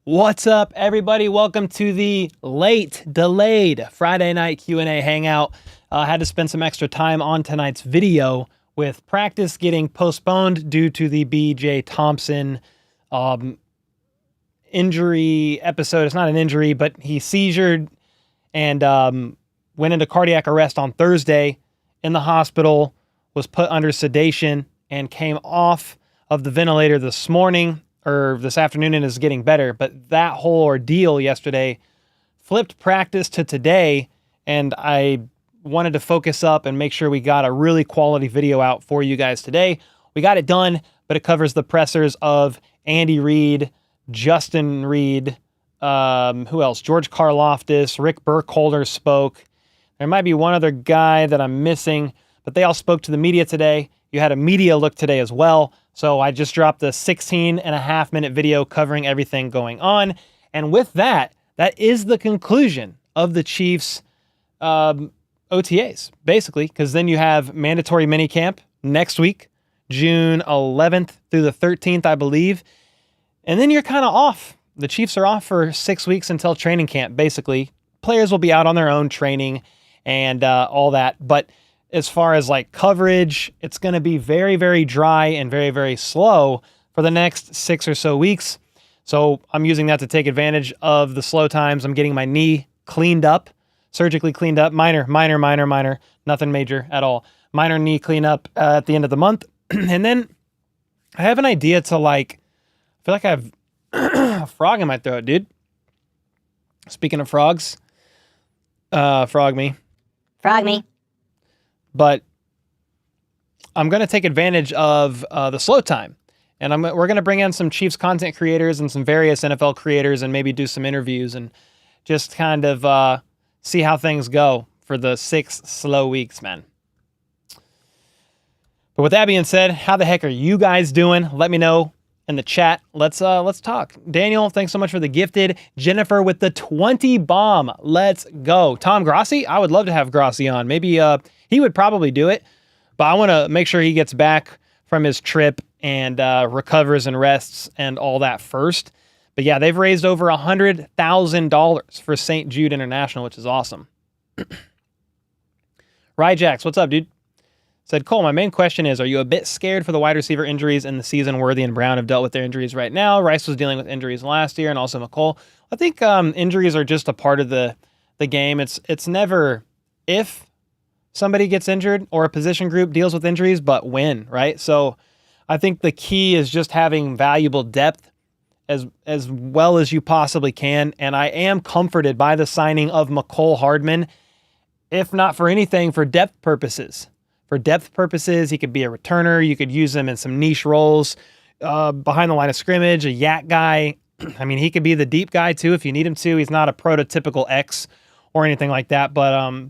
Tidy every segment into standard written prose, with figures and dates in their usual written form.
What's up, everybody? Welcome to the late, delayed Friday night Q&A hangout. Had to spend some extra time on tonight's video with practice getting postponed due to the B.J. Thompson injury episode. It's not an injury, but he seizured and went into cardiac arrest on Thursday in the hospital, was put under sedation, and came off of the ventilator this morning or this afternoon and is getting better. But that whole ordeal yesterday flipped practice to today, and I wanted to focus up and make sure we got a really quality video out for you guys today. We got it done, but it covers the pressers of Andy Reid, Justin Reid, who else? George Karlaftis, Rick Burkholder spoke. There might be one other guy that I'm missing, but they all spoke to the media today. You had a media look today as well. So I just dropped a 16.5-minute video covering everything going on. And with that, that is the conclusion of the Chiefs' OTAs, basically, because then you have mandatory minicamp next week, June 11th through the 13th, I believe. And then you're kind of off. The Chiefs are off for 6 weeks until training camp, basically. Players will be out on their own training and all that. But as far as like coverage, it's going to be very, very dry and very, very slow for the next 6 or so weeks. So I'm using that to take advantage of the slow times. I'm getting my knee cleaned up, surgically cleaned up, minor, nothing major at all. Minor knee cleanup at the end of the month. And then I have an idea to I feel like I have a frog in my throat, dude. Speaking of frogs, frog me. Frog me. But I'm going to take advantage of the slow time. And we're going to bring in some Chiefs content creators and some various NFL creators and maybe do some interviews and just kind of see how things go for the 6 slow weeks, man. But with that being said, how the heck are you guys doing? Let me know in the chat. Let's talk. Daniel, thanks so much for the gifted. Jennifer with the 20 bomb. Let's go. Tom Grossi, I would love to have Grossi on. Maybe he would probably do it, but I want to make sure he gets back from his trip and recovers and rests and all that first. But yeah, they've raised over $100,000 for St. Jude International, which is awesome. Ryjax, what's up, dude? Said, Cole, my main question is, are you a bit scared for the wide receiver injuries in the season? Worthy and Brown have dealt with their injuries right now. Rice was dealing with injuries last year, and also McColl. I think injuries are just a part of the game. It's never if somebody gets injured or a position group deals with injuries, but when, right? So I think the key is just having valuable depth as well as you possibly can, and I am comforted by the signing of McCole Hardman, if not for anything, for depth purposes. For depth purposes, he could be a returner. You could use him in some niche roles behind the line of scrimmage, a yak guy. I mean, he could be the deep guy too if you need him to. He's not a prototypical X or anything like that. But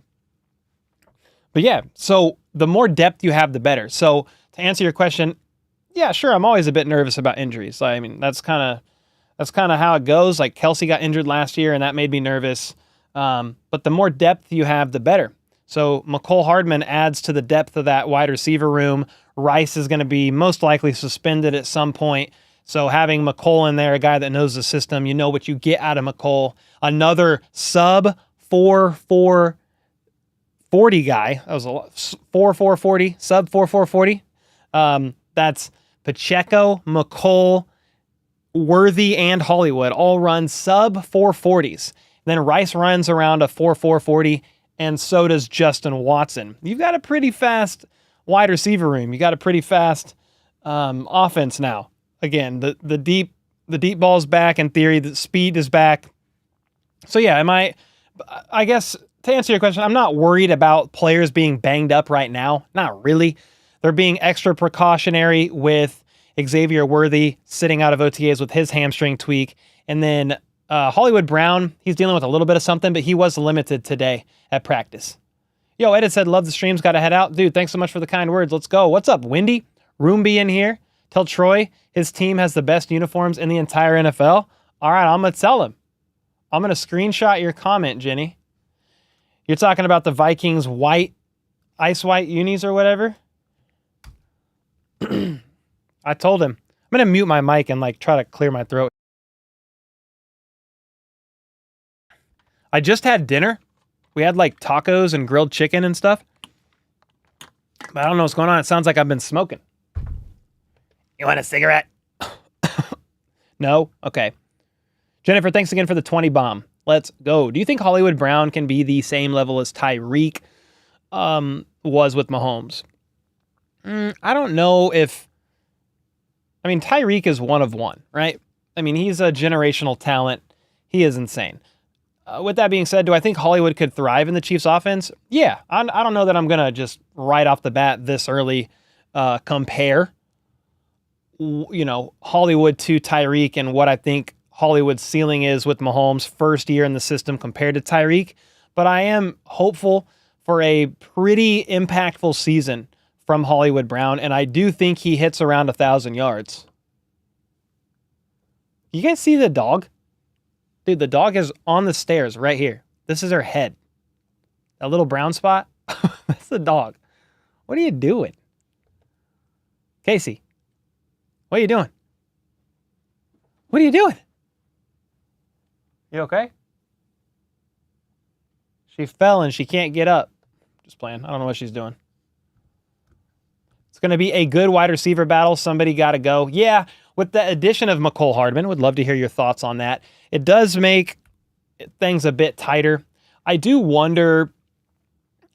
yeah, so the more depth you have, the better. So to answer your question, yeah, sure, I'm always a bit nervous about injuries. I mean, that's kind of how it goes. Like Kelsey got injured last year, and that made me nervous. But the more depth you have, the better. So McCole Hardman adds to the depth of that wide receiver room. Rice is going to be most likely suspended at some point. So having McCole in there, a guy that knows the system, you know what you get out of McCole. Another sub 4.440 guy. That was a lot. 4.440, sub 4.440. That's Pacheco, McCole, Worthy, and Hollywood all run sub 4.40s. Then Rice runs around a 4.440. And so does Justin Watson. You've got a pretty fast wide receiver room. You got a pretty fast offense now. Again, the deep ball's back in theory. The speed is back. So yeah, I guess to answer your question, I'm not worried about players being banged up right now. Not really. They're being extra precautionary with Xavier Worthy sitting out of OTAs with his hamstring tweak. And then Hollywood Brown, he's dealing with a little bit of something, but he was limited today at practice. Yo, Edit said, love the streams, got to head out. Dude, thanks so much for the kind words. Let's go. What's up, Wendy? Roomby in here. Tell Troy his team has the best uniforms in the entire NFL. All right, I'm going to tell him. I'm going to screenshot your comment, Jenny. You're talking about the Vikings white, ice white unis or whatever? I told him. I'm going to mute my mic and try to clear my throat. I just had dinner. We had like tacos and grilled chicken and stuff. But I don't know what's going on. It sounds like I've been smoking. You want a cigarette? No? Okay. Jennifer, thanks again for the 20 bomb. Let's go. Do you think Hollywood Brown can be the same level as Tyreek was with Mahomes? I don't know if... I mean, Tyreek is one of one, right? I mean, he's a generational talent. He is insane. With that being said, do I think Hollywood could thrive in the Chiefs offense? Yeah. I don't know that I'm going to just right off the bat this early compare, Hollywood to Tyreek and what I think Hollywood's ceiling is with Mahomes' first year in the system compared to Tyreek. But I am hopeful for a pretty impactful season from Hollywood Brown, and I do think he hits around 1,000 yards. You guys see the dog? Dude, the dog is on the stairs right here. This is her head. That little brown spot, that's the dog. What are you doing? Casey, what are you doing? What are you doing? You okay? She fell and she can't get up. Just playing. I don't know what she's doing. It's going to be a good wide receiver battle. Somebody got to go. Yeah, with the addition of Mecole Hardman, would love to hear your thoughts on that. It does make things a bit tighter. I do wonder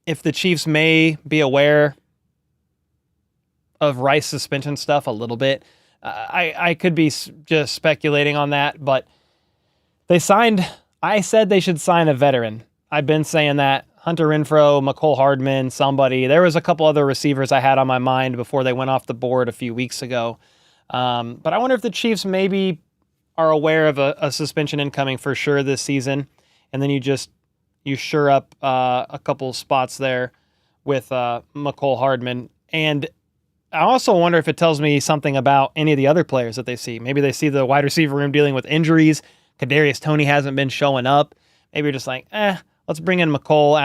if the Chiefs may be aware of Rice suspension stuff a little bit. I could be just speculating on that, but I said they should sign a veteran. I've been saying that. Hunter Renfrow, Mecole Hardman, somebody. There was a couple other receivers I had on my mind before they went off the board a few weeks ago. But I wonder if the Chiefs maybe are aware of a suspension incoming for sure this season, and then you shore up a couple spots there with Mecole Hardman. And I also wonder if it tells me something about any of the other players that they see. Maybe they see the wide receiver room dealing with injuries. Kadarius Toney hasn't been showing up. Maybe you're just like, let's bring in Mecole,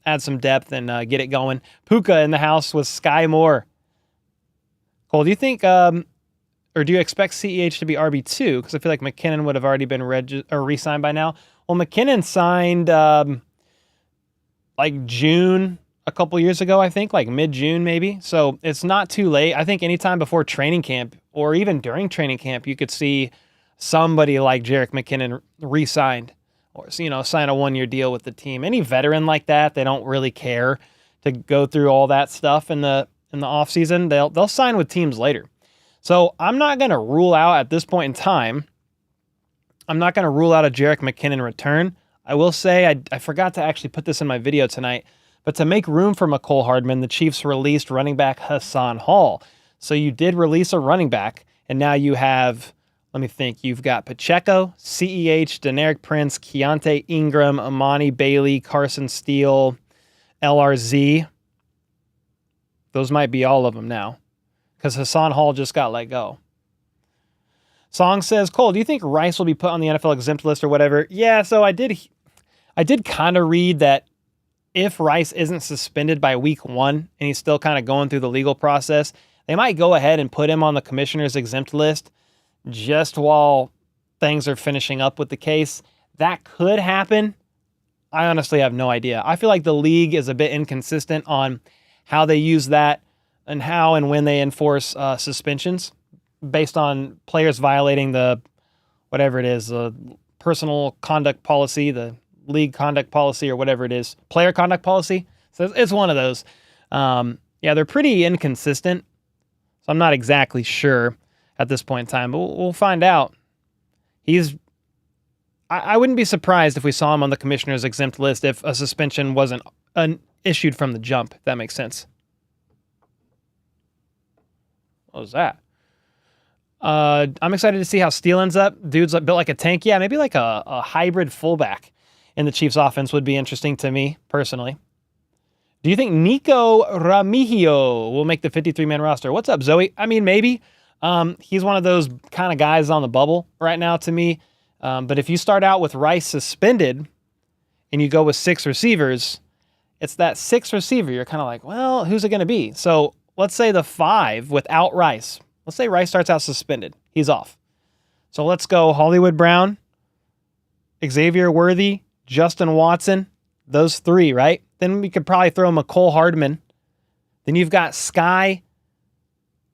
add some depth, and get it going. Puka in the house with Sky Moore. Cole, do you think, or do you expect CEH to be RB2? Because I feel like McKinnon would have already been re-signed by now. Well, McKinnon signed like June a couple years ago, I think, like mid-June maybe. So it's not too late. I think anytime before training camp or even during training camp, you could see somebody like Jerick McKinnon re-signed or, sign a one-year deal with the team. Any veteran like that, they don't really care to go through all that stuff in the offseason. They'll sign with teams later. So I'm not going to rule out at this point in time, I'm not going to rule out a Jerick McKinnon return. I will say, I forgot to actually put this in my video tonight, but to make room for Mecole Hardman, the Chiefs released running back Hassan Hall. So you did release a running back, and now you have, let me think, you've got Pacheco, CEH, Deneric Prince, Keontae Ingram, Amani Bailey, Carson Steele, LRZ. Those might be all of them now, because Hassan Hall just got let go. Song says, Cole, do you think Rice will be put on the NFL exempt list or whatever? Yeah, so I did kind of read that if Rice isn't suspended by week 1 and he's still kind of going through the legal process, they might go ahead and put him on the commissioner's exempt list just while things are finishing up with the case. That could happen. I honestly have no idea. I feel like the league is a bit inconsistent on how they use that and how and when they enforce suspensions based on players violating the, whatever it is, the personal conduct policy, the league conduct policy, or whatever it is, player conduct policy. So it's one of those. Yeah, they're pretty inconsistent. So I'm not exactly sure at this point in time, but we'll find out. I wouldn't be surprised if we saw him on the commissioner's exempt list if a suspension wasn't issued from the jump, if that makes sense. What was that? I'm excited to see how Steele ends up. Dude's built like a tank. Yeah, maybe like a hybrid fullback in the Chiefs offense would be interesting to me, personally. Do you think Nico Ramihio will make the 53-man roster? What's up, Zoe? I mean, maybe. He's one of those kind of guys on the bubble right now to me. But if you start out with Rice suspended and you go with 6 receivers, it's that 6th receiver. You're kind of like, well, who's it going to be? So let's say the 5 without Rice. Let's say Rice starts out suspended. He's off. So let's go Hollywood Brown, Xavier Worthy, Justin Watson, those three, right? Then we could probably throw McCole Hardman. Then you've got Sky,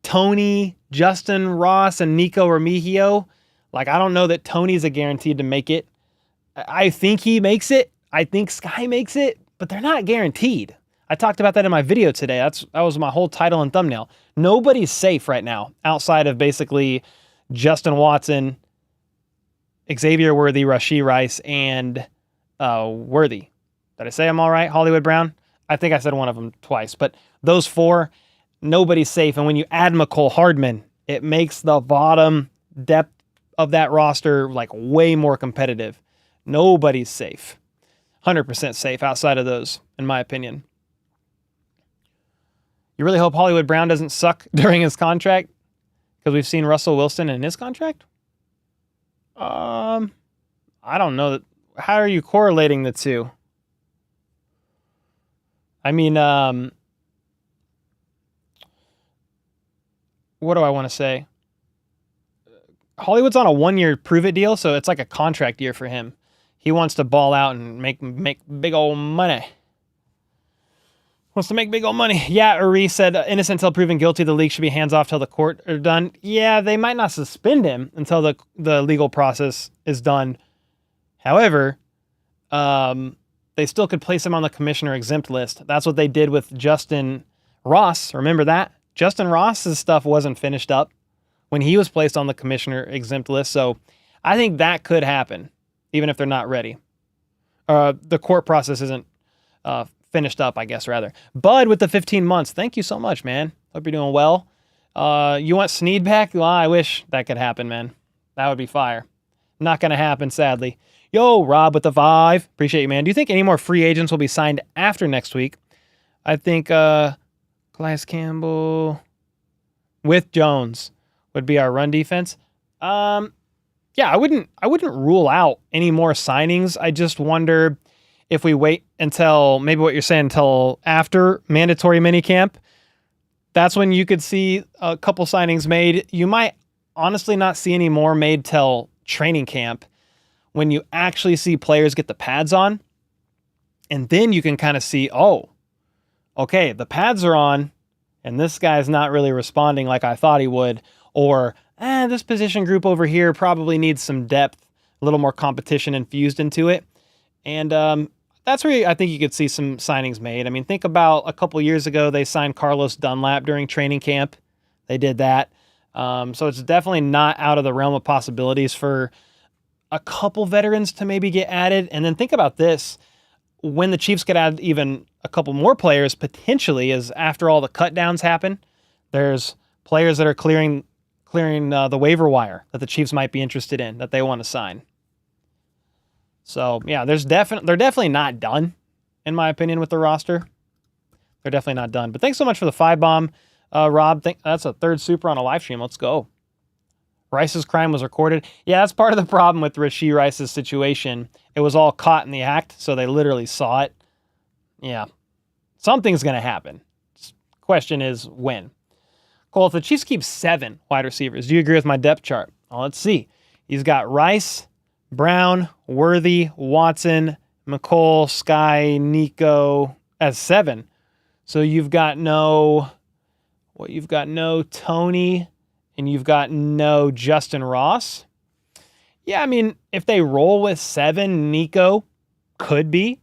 Toney, Justin Ross, and Nico Remigio. Like, I don't know that Toney's a guaranteed to make it. I think he makes it. I think Sky makes it, but they're not guaranteed. I talked about that in my video today. That was my whole title and thumbnail. Nobody's safe right now outside of basically Justin Watson, Xavier Worthy, Rashee Rice, and Worthy. Did I say them all right? Hollywood Brown? I think I said one of them twice, but those four, nobody's safe. And when you add McCole Hardman, it makes the bottom depth of that roster like way more competitive. Nobody's safe. 100% safe outside of those, in my opinion. You really hope Hollywood Brown doesn't suck during his contract? Because we've seen Russell Wilson in his contract? I don't know. How are you correlating the two? I mean, what do I want to say? Hollywood's on a 1-year prove-it deal, so it's like a contract year for him. He wants to ball out and make big old money. Wants to make big old money. Yeah, Uri said, innocent until proven guilty, the league should be hands off till the court are done. Yeah, they might not suspend him until the legal process is done. However, they still could place him on the commissioner exempt list. That's what they did with Justin Ross. Remember that? Justin Ross's stuff wasn't finished up when he was placed on the commissioner exempt list. So I think that could happen, even if they're not ready. The court process isn't finished up, I guess, rather. Bud with the 15 months. Thank you so much, man. Hope you're doing well. You want Snead back? Well, I wish that could happen, man. That would be fire. Not going to happen, sadly. Yo, Rob with the 5. Appreciate you, man. Do you think any more free agents will be signed after next week? I think Calais Campbell with Jones would be our run defense. Yeah, I wouldn't rule out any more signings. I just wonder if we wait until maybe what you're saying until after mandatory minicamp. That's when you could see a couple signings made. You might honestly not see any more made till training camp when you actually see players get the pads on. And then you can kind of see, oh, okay, the pads are on and this guy's not really responding like I thought he would. Or, this position group over here probably needs some depth, a little more competition infused into it. And that's where I think you could see some signings made. I mean, think about a couple years ago, they signed Carlos Dunlap during training camp. They did that. So it's definitely not out of the realm of possibilities for a couple veterans to maybe get added. And then think about this. When the Chiefs could add even a couple more players, potentially, is after all the cut downs happen, there's players that are clearing the waiver wire that the Chiefs might be interested in, that they want to sign. So, yeah, they're definitely not done, in my opinion, with the roster. They're definitely not done. But thanks so much for the 5-bomb, Rob. That's a third super on a live stream. Let's go. Rice's crime was recorded. Yeah, that's part of the problem with Rashee Rice's situation. It was all caught in the act, so they literally saw it. Yeah. Something's going to happen. Question is when. Cole, if the Chiefs keep 7 wide receivers, do you agree with my depth chart? Well, let's see. He's got Rice, Brown, Worthy, Watson, McCole, Sky, Nico as 7. So you've got no Toney, and you've got no Justin Ross. Yeah, I mean, if they roll with 7, Nico could be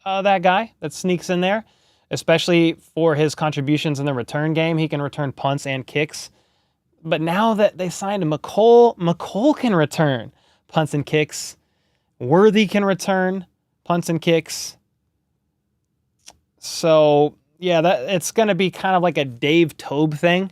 that guy that sneaks in there, especially for his contributions in the return game. He can return punts and kicks. But now that they signed McCole can return punts and kicks. Worthy can return punts and kicks. So, yeah, it's going to be kind of like a Dave Tobe thing.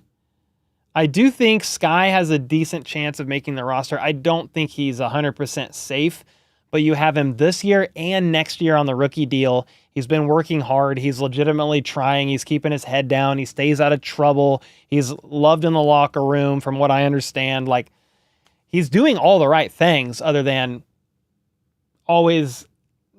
I do think Sky has a decent chance of making the roster. I don't think he's 100% safe, but you have him this year and next year on the rookie deal. He's been working hard. He's legitimately trying. He's keeping his head down. He stays out of trouble. He's loved in the locker room, from what I understand. Like, he's doing all the right things other than always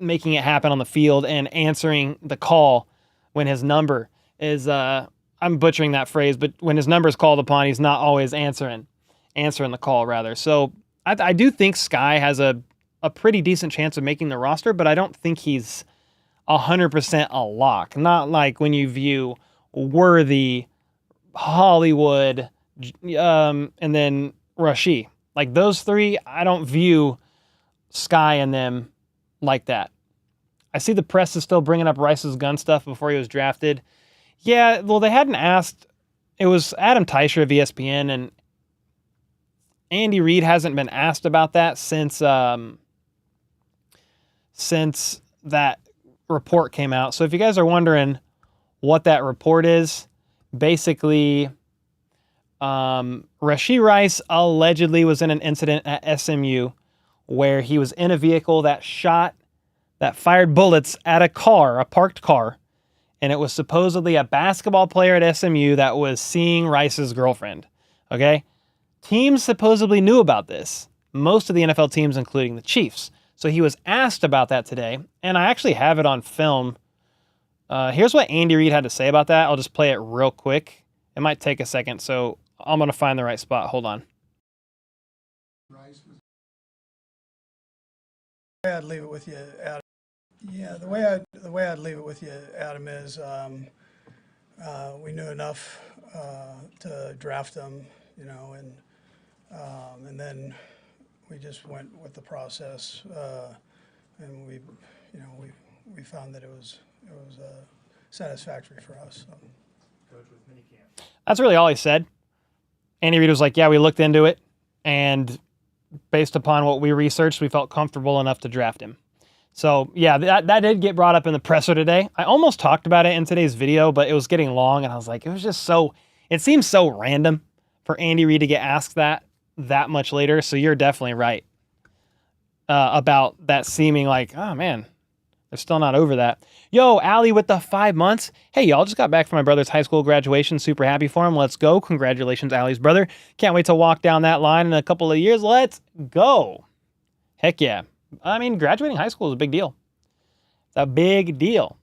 making it happen on the field and answering the call when his number is, I'm butchering that phrase, but when his number is called upon, he's not always answering the call, rather. So I do think Sky has a a pretty decent chance of making the roster, but I don't think he's 100% a lock. Not like when you view Worthy, Hollywood, and then Rashee. Like those three, I don't view Sky and them like that. I see the press is still bringing up Rice's gun stuff before he was drafted. Yeah, well, they hadn't asked. It was Adam Teicher of ESPN, and Andy Reid hasn't been asked about that since that report came out. So if you guys are wondering what that report is, basically, Rashee Rice allegedly was in an incident at SMU where he was in a vehicle that fired bullets at a parked car, and it was supposedly a basketball player at SMU that was seeing Rice's girlfriend. Okay? Teams supposedly knew about this. Most of the NFL teams, including the Chiefs. So he was asked about that today, and I actually have it on film. Here's what Andy Reid had to say about that. I'll just play it real quick. It might take a second, so I'm going to find the right spot. Hold on. I'd leave it with you, Adam. Yeah, the way I'd leave it with you, Adam, is we knew enough to draft him, and then we just went with the process, and we found that it was satisfactory for us. So. That's really all he said. Andy Reid was like, yeah, we looked into it, and based upon what we researched, we felt comfortable enough to draft him. So, yeah, that did get brought up in the presser today. I almost talked about it in today's video, but it was getting long, and I was like, it seems so random for Andy Reid to get asked that much later, so you're definitely right about that seeming like, oh, man, they're still not over that. Yo, Allie with the 5 months. Hey, y'all, just got back from my brother's high school graduation. Super happy for him. Let's go. Congratulations, Allie's brother. Can't wait to walk down that line in a couple of years. Let's go. Heck yeah. I mean, graduating high school is a big deal. It's a big deal.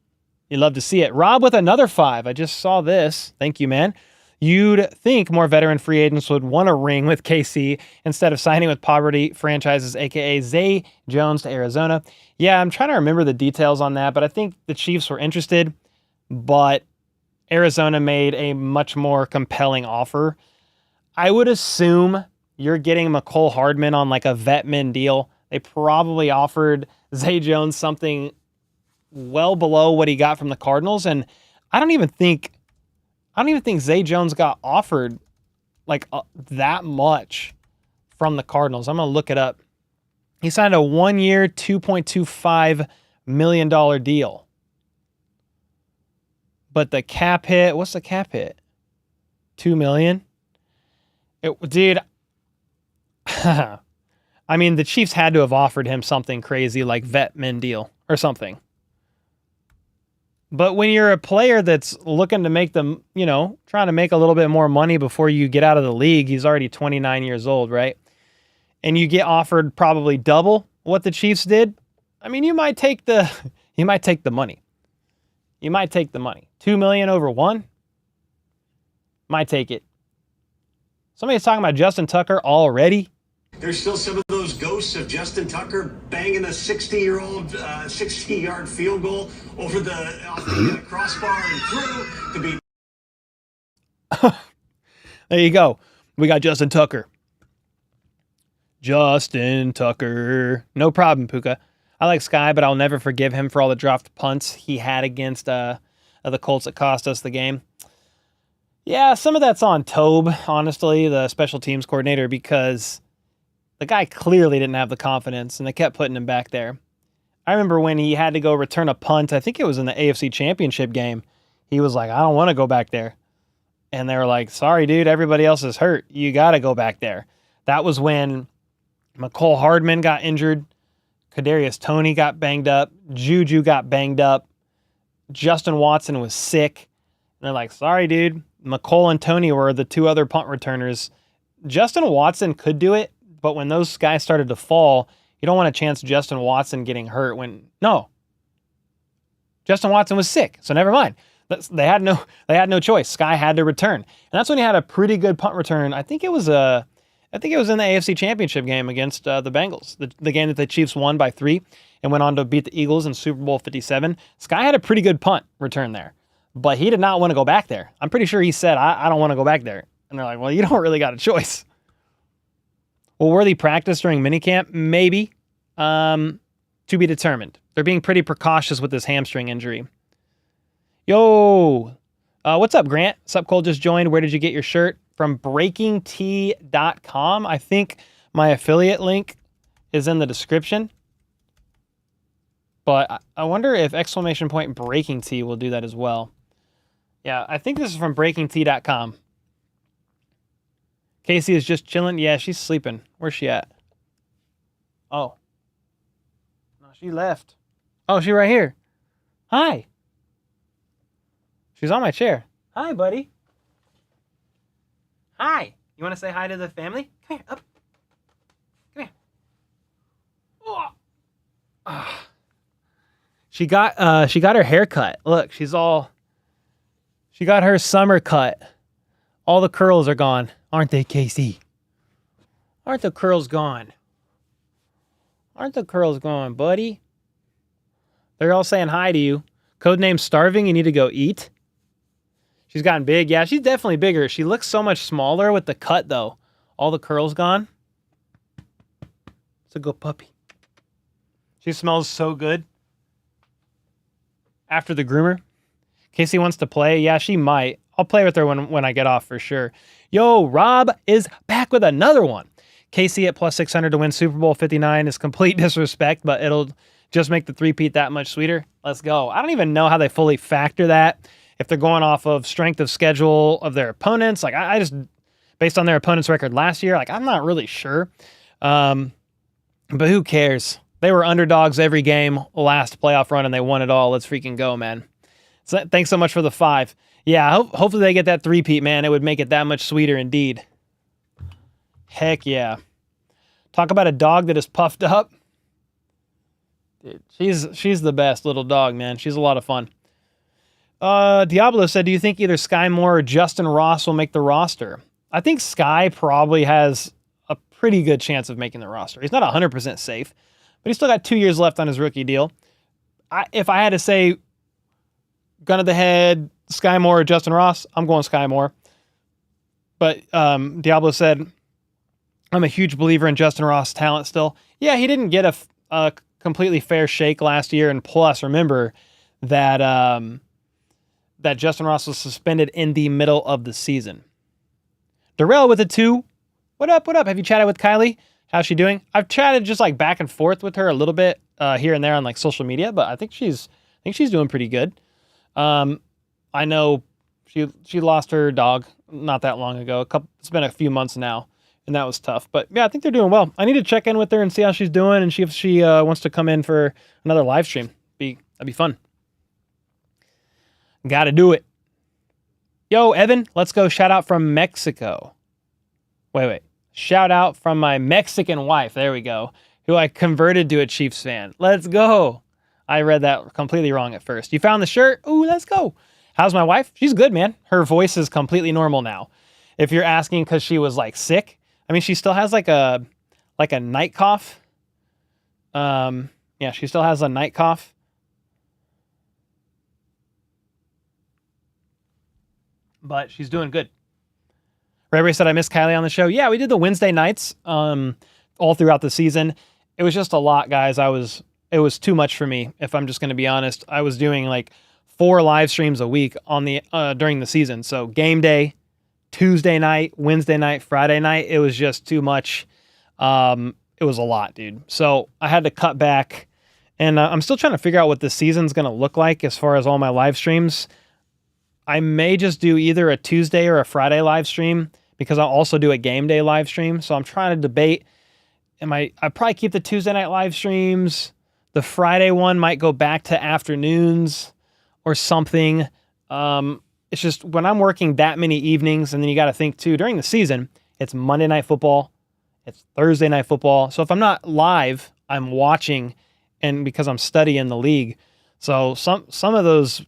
You'd love to see it. Rob with another 5. I just saw this. Thank you, man. You'd think more veteran free agents would want a ring with KC instead of signing with poverty franchises, a.k.a. Zay Jones to Arizona. Yeah, I'm trying to remember the details on that, but I think the Chiefs were interested, but Arizona made a much more compelling offer. I would assume you're getting McCole Hardman on like a vet min deal. They probably offered Zay Jones something well below what he got from the Cardinals, and I don't even think Zay Jones got offered like that much from the Cardinals. I'm going to look it up. He signed a 1-year, $2.25 million deal. But the cap hit, what's the cap hit? $2 million? Dude, I mean, the Chiefs had to have offered him something crazy like vet min deal or something. But when you're a player that's looking to make them, trying to make a little bit more money before you get out of the league, he's already 29 years old, right? And you get offered probably double what the Chiefs did. I mean, you might take the money. You might take the money. $2 million over 1? Might take it. Somebody's talking about Justin Tucker already. There's still some of those ghosts of Justin Tucker banging a 60-yard field goal off the crossbar and through to be. There you go. We got Justin Tucker. Justin Tucker. No problem, Puka. I like Sky, but I'll never forgive him for all the dropped punts he had against the Colts that cost us the game. Yeah, some of that's on Tobe, honestly, the special teams coordinator, because the guy clearly didn't have the confidence, and they kept putting him back there. I remember when he had to go return a punt, I think it was in the AFC Championship game, he was like, I don't want to go back there. And they were like, sorry, dude, everybody else is hurt. You got to go back there. That was when McCole Hardman got injured, Kadarius Toney got banged up, Juju got banged up, Justin Watson was sick. And they're like, sorry, dude, McCole and Toney were the 2 other punt returners. Justin Watson could do it, but when those guys started to fall, you don't want to chance Justin Watson getting hurt Justin Watson was sick, so never mind. They had no choice. Sky had to return. And that's when he had a pretty good punt return. I think it was a I think it was in the AFC Championship game against the Bengals, the game that the Chiefs won by 3 and went on to beat the Eagles in Super Bowl 57. Sky had a pretty good punt return there, but he did not want to go back there. I'm pretty sure he said, I don't want to go back there. And they're like, well, you don't really got a choice. Will Worthy practice during minicamp? Maybe. To be determined. They're being pretty precautious with this hamstring injury. Yo, what's up, Grant? Sup, Cole just joined. Where did you get your shirt? From breakingt.com. I think my affiliate link is in the description. But I wonder if !breaking T will do that as well. Yeah, I think this is from breakingt.com. Casey is just chilling. Yeah, she's sleeping. Where's she at? Oh. No, she left. Oh, she right here. Hi. She's on my chair. Hi, buddy. Hi. You want to say hi to the family? Come here. Up. Come here. Oh. Ah. She got her hair cut. Look, she got her summer cut. All the curls are gone, aren't they, Casey? Aren't the curls gone? Aren't the curls gone, buddy? They're all saying hi to you. Codename Starving, you need to go eat. She's gotten big. Yeah, she's definitely bigger. She looks so much smaller with the cut, though. All the curls gone. It's a good puppy. She smells so good. After the groomer. Casey wants to play. Yeah, she might. I'll play with her when I get off for sure. Yo, Rob is back with another one. Casey at plus 600 to win Super Bowl 59 is complete disrespect, but it'll just make the three-peat that much sweeter. Let's go. I don't even know how they fully factor that. If they're going off of strength of schedule of their opponents. Like, I just, based on their opponent's record last year, like, I'm not really sure. But who cares? They were underdogs every game last playoff run, and they won it all. Let's freaking go, man. So, thanks so much for the 5. Yeah, hopefully they get that three-peat, man. It would make it that much sweeter indeed. Heck yeah. Talk about a dog that is puffed up. Dude, she's the best little dog, man. She's a lot of fun. Diablo said, do you think either Sky Moore or Justin Ross will make the roster? I think Sky probably has a pretty good chance of making the roster. He's not 100% safe, but he's still got 2 years left on his rookie deal. If I had to say gun to the head, Sky Moore or Justin Ross, I'm going Sky Moore. But Diablo said, I'm a huge believer in Justin Ross' talent still. Yeah, he didn't get a completely fair shake last year, and plus, remember that that Justin Ross was suspended in the middle of the season. Darrell with a 2. What up, what up? Have you chatted with Kylie? How's she doing? I've chatted just like back and forth with her a little bit here and there on like social media, but I think she's doing pretty good. I know she lost her dog not that long ago. It's been a few months now, and that was tough. But yeah, I think they're doing well. I need to check in with her and see how she's doing, and see if she wants to come in for another live stream. That'd be fun. Got to do it. Yo, Evan, let's go. Shout out from Mexico. Wait. Shout out from my Mexican wife. There we go. Who I converted to a Chiefs fan. Let's go. I read that completely wrong at first. You found the shirt? Ooh, let's go. How's my wife? She's good, man. Her voice is completely normal now. If you're asking because she was like sick, I mean, she still has like a night cough. Yeah, she still has a night cough. But she's doing good. Ray said, I miss Kylie on the show. Yeah, we did the Wednesday nights all throughout the season. It was just a lot, guys. It was too much for me, if I'm just going to be honest. I was doing like 4 live streams a week on the during the season. So game day, Tuesday night, Wednesday night, Friday night. It was just too much. It was a lot, dude. So I had to cut back. And I'm still trying to figure out what the season's going to look like as far as all my live streams. I may just do either a Tuesday or a Friday live stream because I'll also do a game day live stream. So I'm trying to debate. I probably keep the Tuesday night live streams. The Friday one might go back to afternoons or something. It's just when I'm working that many evenings, and then you got to think too, during the season, it's Monday Night Football. It's Thursday Night Football. So if I'm not live, I'm watching, and because I'm studying the league. So some of those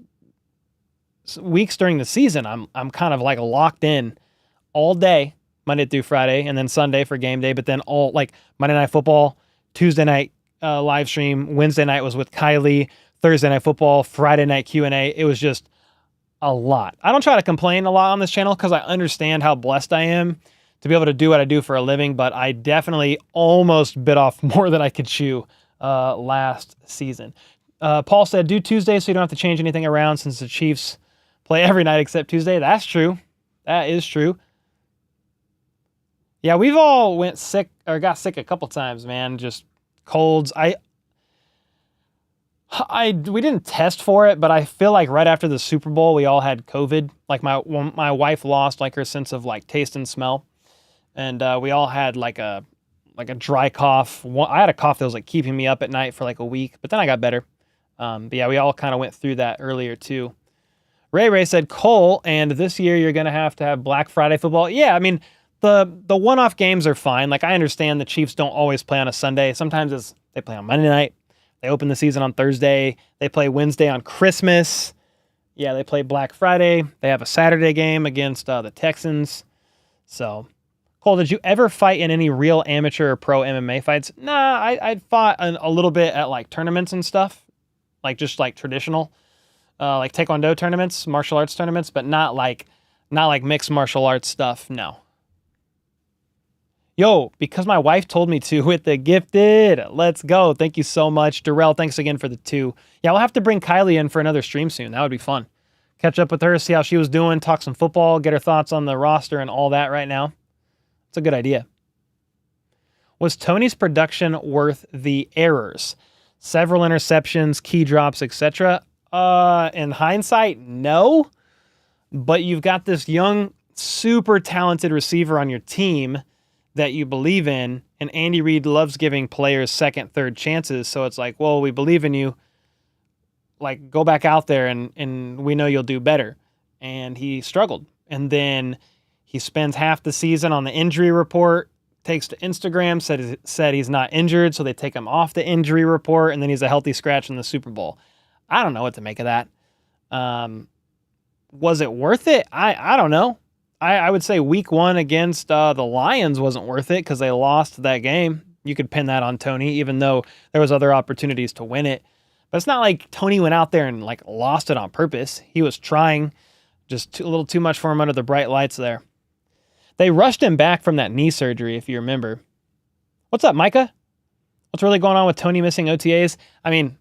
weeks during the season, I'm kind of like locked in all day, Monday through Friday, and then Sunday for game day. But then all like Monday Night Football, Tuesday night live stream, Wednesday night was with Kylie, Thursday Night Football, Friday night Q&A. It was just a lot. I don't try to complain a lot on this channel because I understand how blessed I am to be able to do what I do for a living, but I definitely almost bit off more than I could chew last season. Paul said, do Tuesday so you don't have to change anything around since the Chiefs play every night except Tuesday. That's true. That is true. Yeah, we've all got sick a couple times, man. Just colds. We didn't test for it, but I feel like right after the Super Bowl, we all had COVID. Like my wife lost like her sense of like taste and smell, and we all had like a dry cough. I had a cough that was like keeping me up at night for like a week, but then I got better. But yeah, we all kind of went through that earlier too. Ray said, Cole, and this year you're gonna have to have Black Friday football. Yeah, I mean the one-off games are fine. Like I understand the Chiefs don't always play on a Sunday. Sometimes they play on Monday night. They open the season on Thursday. They play Wednesday on Christmas. Yeah, they play Black Friday. They have a Saturday game against the Texans. So, Cole, did you ever fight in any real amateur or pro MMA fights? Nah, I fought a little bit at like tournaments and stuff, like just like traditional, like Taekwondo tournaments, martial arts tournaments, but not like mixed martial arts stuff. No. Yo, because my wife told me to with the gifted. Let's go. Thank you so much. Darrell, thanks again for the 2. Yeah, we'll have to bring Kylie in for another stream soon. That would be fun. Catch up with her, see how she was doing, talk some football, get her thoughts on the roster and all that right now. It's a good idea. Was Toney's production worth the errors? Several interceptions, key drops, etc. In hindsight, no. But you've got this young, super talented receiver on your team that you believe in, and Andy Reid loves giving players second, third chances. So it's like, well, we believe in you. Like, go back out there and we know you'll do better. And he struggled. And then he spends half the season on the injury report, takes to Instagram, said he's not injured, so they take him off the injury report, and then he's a healthy scratch in the Super Bowl. I don't know what to make of that. Was it worth it? I don't know. I would say week 1 against the Lions wasn't worth it because they lost that game. You could pin that on Toney, even though there was other opportunities to win it. But it's not like Toney went out there and like lost it on purpose. He was trying, just a little too much for him under the bright lights there. They rushed him back from that knee surgery, if you remember. What's up, Micah? What's really going on with Toney missing OTAs? I mean,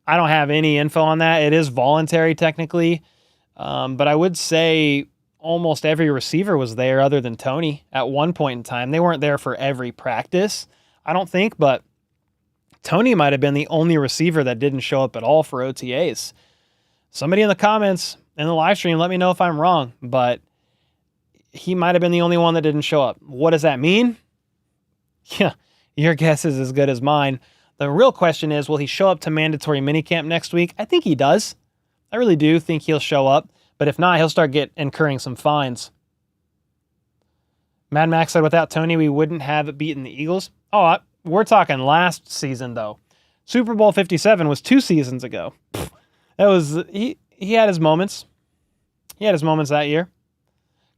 I don't have any info on that. It is voluntary technically, but I would say almost every receiver was there other than Toney at one point in time. They weren't there for every practice, I don't think, but Toney might have been the only receiver that didn't show up at all for OTAs. Somebody in the comments in the live stream, let me know if I'm wrong, but he might have been the only one that didn't show up. What does that mean? Yeah, your guess is as good as mine. The real question is, will he show up to mandatory minicamp next week? I think he does. I really do think he'll show up. But if not, he'll start incurring some fines. Mad Max said, without Toney, we wouldn't have beaten the Eagles. Oh, we're talking last season, though. Super Bowl 57 was 2 seasons ago. That was he had his moments. He had his moments that year.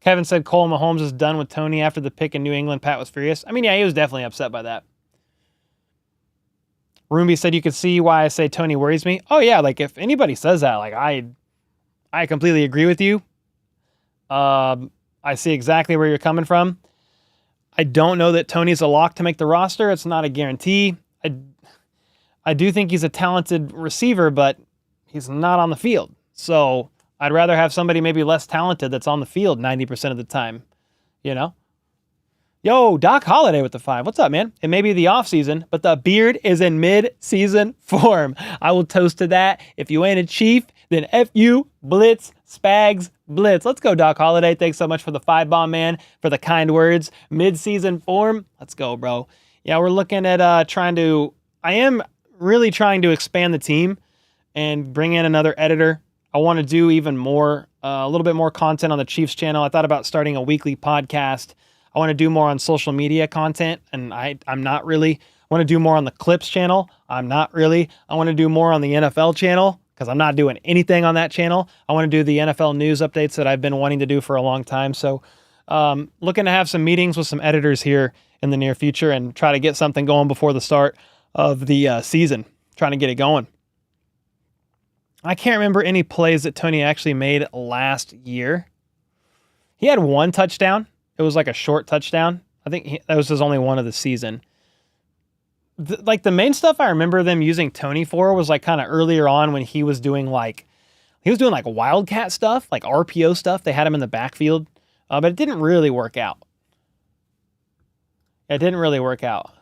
Kevin said Cole Mahomes is done with Toney after the pick in New England. Pat was furious. I mean, yeah, he was definitely upset by that. Roomby said, you could see why I say Toney worries me. Oh, yeah, like if anybody says that, like I completely agree with you. I see exactly where you're coming from. I don't know that Toney's a lock to make the roster. It's not a guarantee. I do think he's a talented receiver, but he's not on the field. So I'd rather have somebody maybe less talented that's on the field 90% of the time, you know? Yo, Doc Holliday with the 5. What's up, man? It may be the offseason, but the beard is in mid-season form. I will toast to that. If you ain't a Chief, then F you, Blitz, Spags, Blitz. Let's go, Doc Holliday. Thanks so much for the 5-bomb, man, for the kind words. Mid-season form. Let's go, bro. Yeah, we're looking at I am really trying to expand the team and bring in another editor. I want to do even more, a little bit more content on the Chiefs channel. I thought about starting a weekly podcast. I want to do more on social media content, and I'm not really. I want to do more on the Clips channel. I'm not really. I want to do more on the NFL channel because I'm not doing anything on that channel. I want to do the NFL news updates that I've been wanting to do for a long time. So Looking to have some meetings with some editors here in the near future and try to get something going before the start of the season. Trying to get it going. I can't remember any plays that Toney actually made last year. He had one touchdown. It was like a short touchdown. I think that was his only one of the season. The main stuff I remember them using Toney for was like kind of earlier on when he was doing like wildcat stuff, like RPO stuff. They had him in the backfield, but it didn't really work out. It didn't really work out.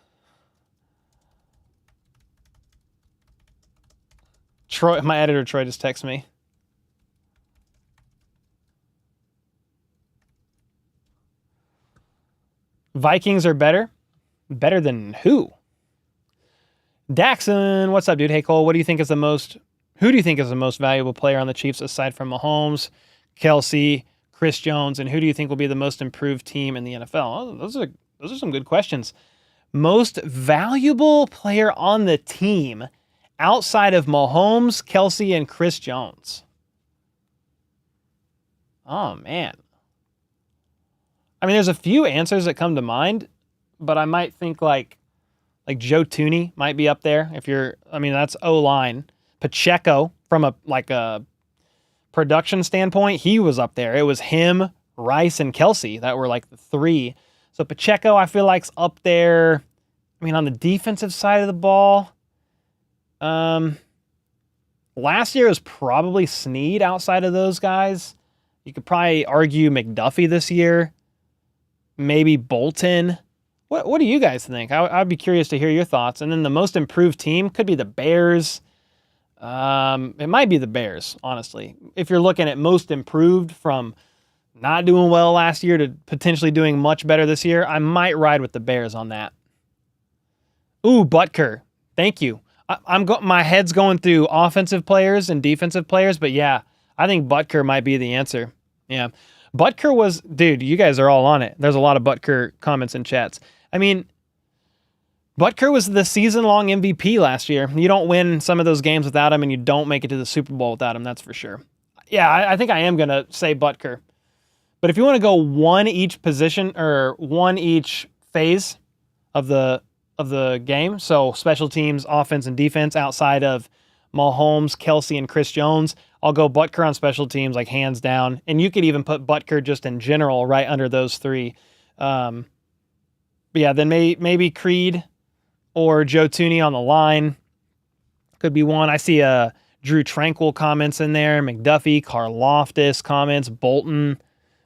Troy, my editor Troy just texted me. Vikings are better. Better than who? Daxon, what's up, dude? Hey, Cole, who do you think is the most valuable player on the Chiefs aside from Mahomes, Kelsey, Chris Jones, and who do you think will be the most improved team in the NFL? Oh, those are some good questions. Most valuable player on the team outside of Mahomes, Kelsey, and Chris Jones. Oh, man. I mean, there's a few answers that come to mind, but I might think like Joe Toney might be up there. That's O-line. Pacheco, from a production standpoint, he was up there. It was him, Rice, and Kelsey that were like the three. So Pacheco, I feel like's up there. I mean, on the defensive side of the ball, last year was probably Snead outside of those guys. You could probably argue McDuffie this year. Maybe Bolton. What do you guys think? I'd be curious to hear your thoughts. And then the most improved team could be the Bears. It might be the Bears, honestly. If you're looking at most improved from not doing well last year to potentially doing much better this year, I might ride with the Bears on that. Ooh, Butker. Thank you. My head's going through offensive players and defensive players, but yeah, I think Butker might be the answer. Yeah. Butker was, dude, you guys are all on it. There's a lot of Butker comments and chats. I mean, Butker was the season-long MVP last year. You don't win some of those games without him, and you don't make it to the Super Bowl without him, that's for sure. Yeah, I think I am going to say Butker. But if you want to go one each position or one each phase of the game, so special teams, offense, and defense outside of Mahomes, Kelsey, and Chris Jones, I'll go Butker on special teams, like hands down. And you could even put Butker just in general right under those three. But yeah, then maybe Creed or Joe Toney on the line could be one. I see Drew Tranquil comments in there, McDuffie, Karlaftis comments, Bolton.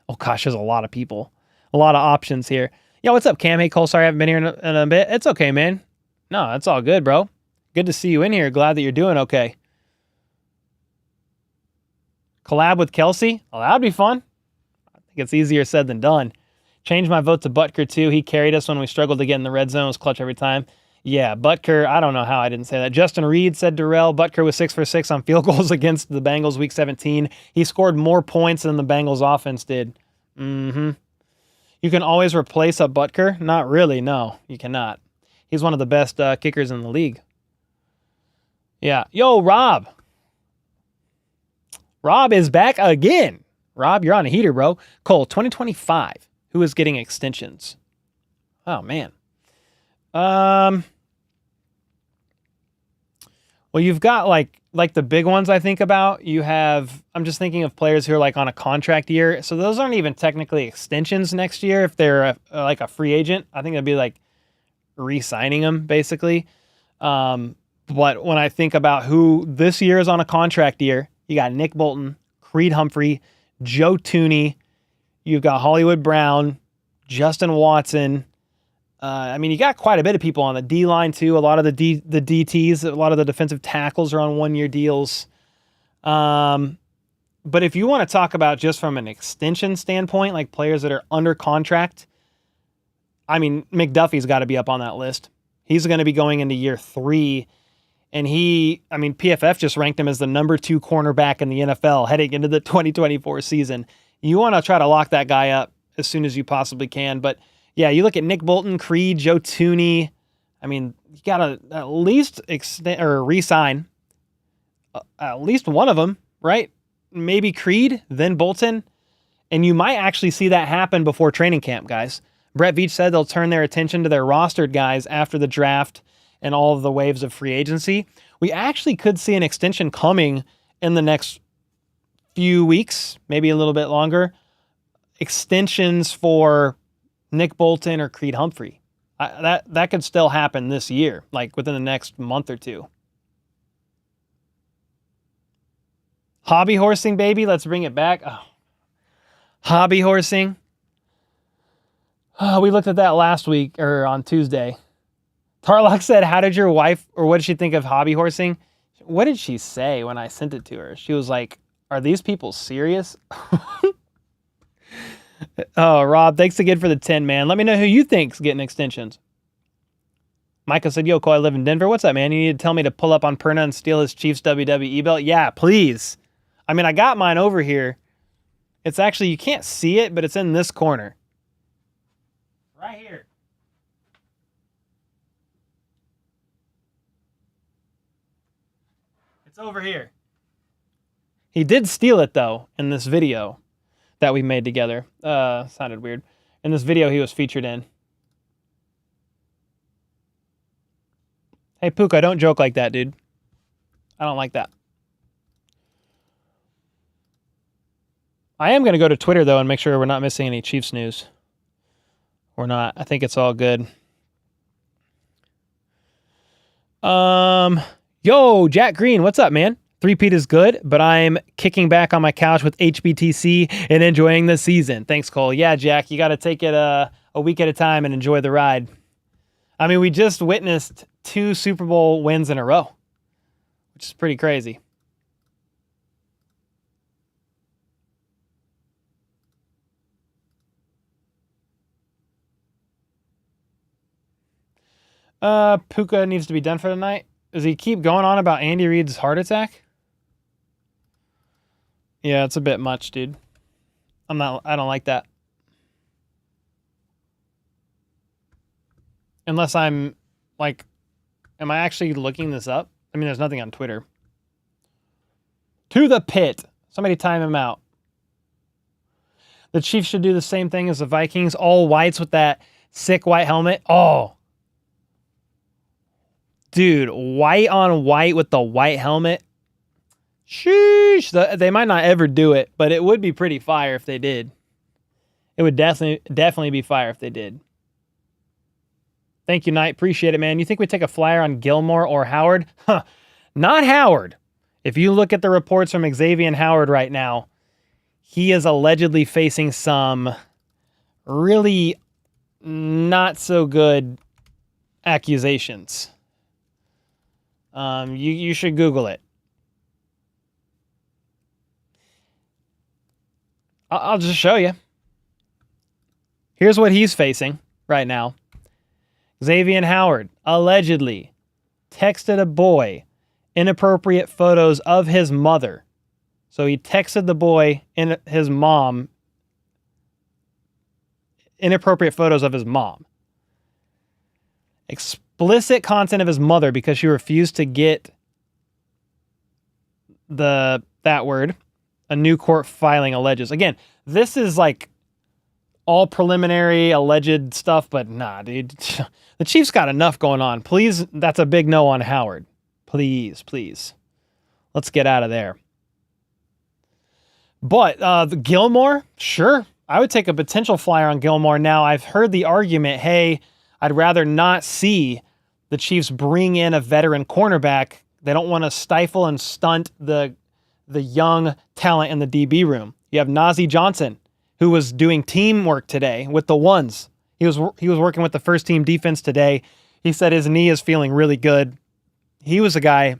Oh gosh, there's a lot of people. A lot of options here. Yo, what's up, Cam? Hey, Cole, sorry I haven't been here in a bit. It's okay, man. No, it's all good, bro. Good to see you in here. Glad that you're doing okay. Collab with Kelsey? Oh, that'd be fun. I think it's easier said than done. Change my vote to Butker, too. He carried us when we struggled to get in the red zone. It was clutch every time. Yeah, Butker, I don't know how I didn't say that. Justin Reid said Darrell. Butker was 6 for 6 on field goals against the Bengals week 17. He scored more points than the Bengals offense did. You can always replace a Butker? Not really, no. You cannot. He's one of the best kickers in the league. Yeah. Yo, Rob. Rob is back again. Rob, you're on a heater, bro. Cole, 2025. Who is getting extensions? Oh, man. Well, you've got like the big ones I think about. I'm just thinking of players who are like on a contract year. So those aren't even technically extensions next year if they're like a free agent. I think it'd be like re-signing them basically. But when I think about who this year is on a contract year, you got Nick Bolton, Creed Humphrey, Joe Toney. You've got Hollywood Brown, Justin Watson. You got quite a bit of people on the D-line too. A lot of the DTs, a lot of the defensive tackles are on one-year deals. But if you want to talk about just from an extension standpoint, like players that are under contract, McDuffie's got to be up on that list. He's going to be going into year 3. And PFF just ranked him as the number 2 cornerback in the NFL heading into the 2024 season. You want to try to lock that guy up as soon as you possibly can. But yeah, you look at Nick Bolton, Creed, Joe Toney. You got to at least extend or re-sign at least one of them, right? Maybe Creed, then Bolton. And you might actually see that happen before training camp, guys. Brett Veach said they'll turn their attention to their rostered guys after the draft and all of the waves of free agency. We actually could see an extension coming in the next few weeks, maybe a little bit longer. Extensions for Nick Bolton or Creed Humphrey. That could still happen this year, like within the next month or two. Hobby horsing, baby. Let's bring it back. Oh. Hobby horsing. Oh, we looked at that last week or on Tuesday. Tarlock said, how did your wife, or what did she think of hobby horsing? What did she say when I sent it to her? She was like, are these people serious? Oh, Rob, thanks again for the 10, man. Let me know who you think's getting extensions. Micah said, yo, Cole, I live in Denver. What's up, man? You need to tell me to pull up on Perna and steal his Chiefs WWE belt? Yeah, please. I mean, I got mine over here. It's actually, you can't see it, but it's in this corner. Right here. It's over here. He did steal it, though, in this video that we made together. Sounded weird. In this video he was featured in. Hey, Puka, don't joke like that, dude. I don't like that. I am going to go to Twitter, though, and make sure we're not missing any Chiefs news. We're not. I think it's all good. Yo, Jack Green, what's up, man? Three-peat is good, but I'm kicking back on my couch with HBTC and enjoying the season. Thanks, Cole. Yeah, Jack, you got to take it a week at a time and enjoy the ride. I mean, we just witnessed 2 Super Bowl wins in a row, which is pretty crazy. Puka needs to be done for tonight. Does he keep going on about Andy Reid's heart attack? Yeah, it's a bit much, dude. I don't like that. Unless I'm like, am I actually looking this up? I mean, there's nothing on Twitter. To the pit. Somebody time him out. The Chiefs should do the same thing as the Vikings. All whites with that sick white helmet. Oh. Dude, white on white with the white helmet. Sheesh. They might not ever do it, but it would be pretty fire if they did. It would definitely be fire if they did. Thank you, Knight. Appreciate it, man. You think we'd take a flyer on Gilmore or Howard? Huh. Not Howard. If you look at the reports from Xavier Howard right now, he is allegedly facing some really not so good accusations. You should Google it. I'll just show you. Here's what he's facing right now. Xavier Howard allegedly texted a boy inappropriate photos of his mother. So he texted the boy and his mom inappropriate photos of his mom. Explicit content of his mother because she refused to get that word. A new court filing alleges. Again, this is like all preliminary alleged stuff, but nah, dude. The Chiefs got enough going on. Please, that's a big no on Howard. Please, please. Let's get out of there. But the Gilmore, sure. I would take a potential flyer on Gilmore. Now, I've heard the argument, hey, I'd rather not see the Chiefs bring in a veteran cornerback. They don't want to stifle and stunt the young talent in the DB room. You have Najee Johnson, who was doing teamwork today with the ones. He was working with the first team defense today. He said his knee is feeling really good. He was a guy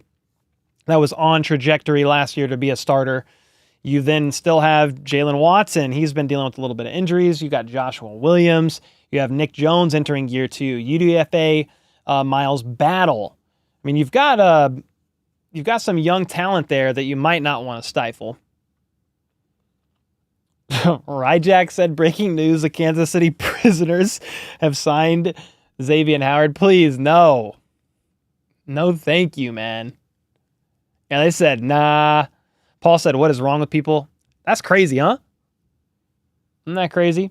that was on trajectory last year to be a starter. You then still have Jalen Watson. He's been dealing with a little bit of injuries. You got Joshua Williams. You have Nick Jones entering year 2. UDFA, Miles Battle. I mean, you've got some young talent there that you might not want to stifle. Ryjack said, breaking news, the Kansas City prisoners have signed Xavier Howard. Please, no. No, thank you, man. Yeah, they said, nah. Paul said, what is wrong with people? That's crazy, huh? Isn't that crazy?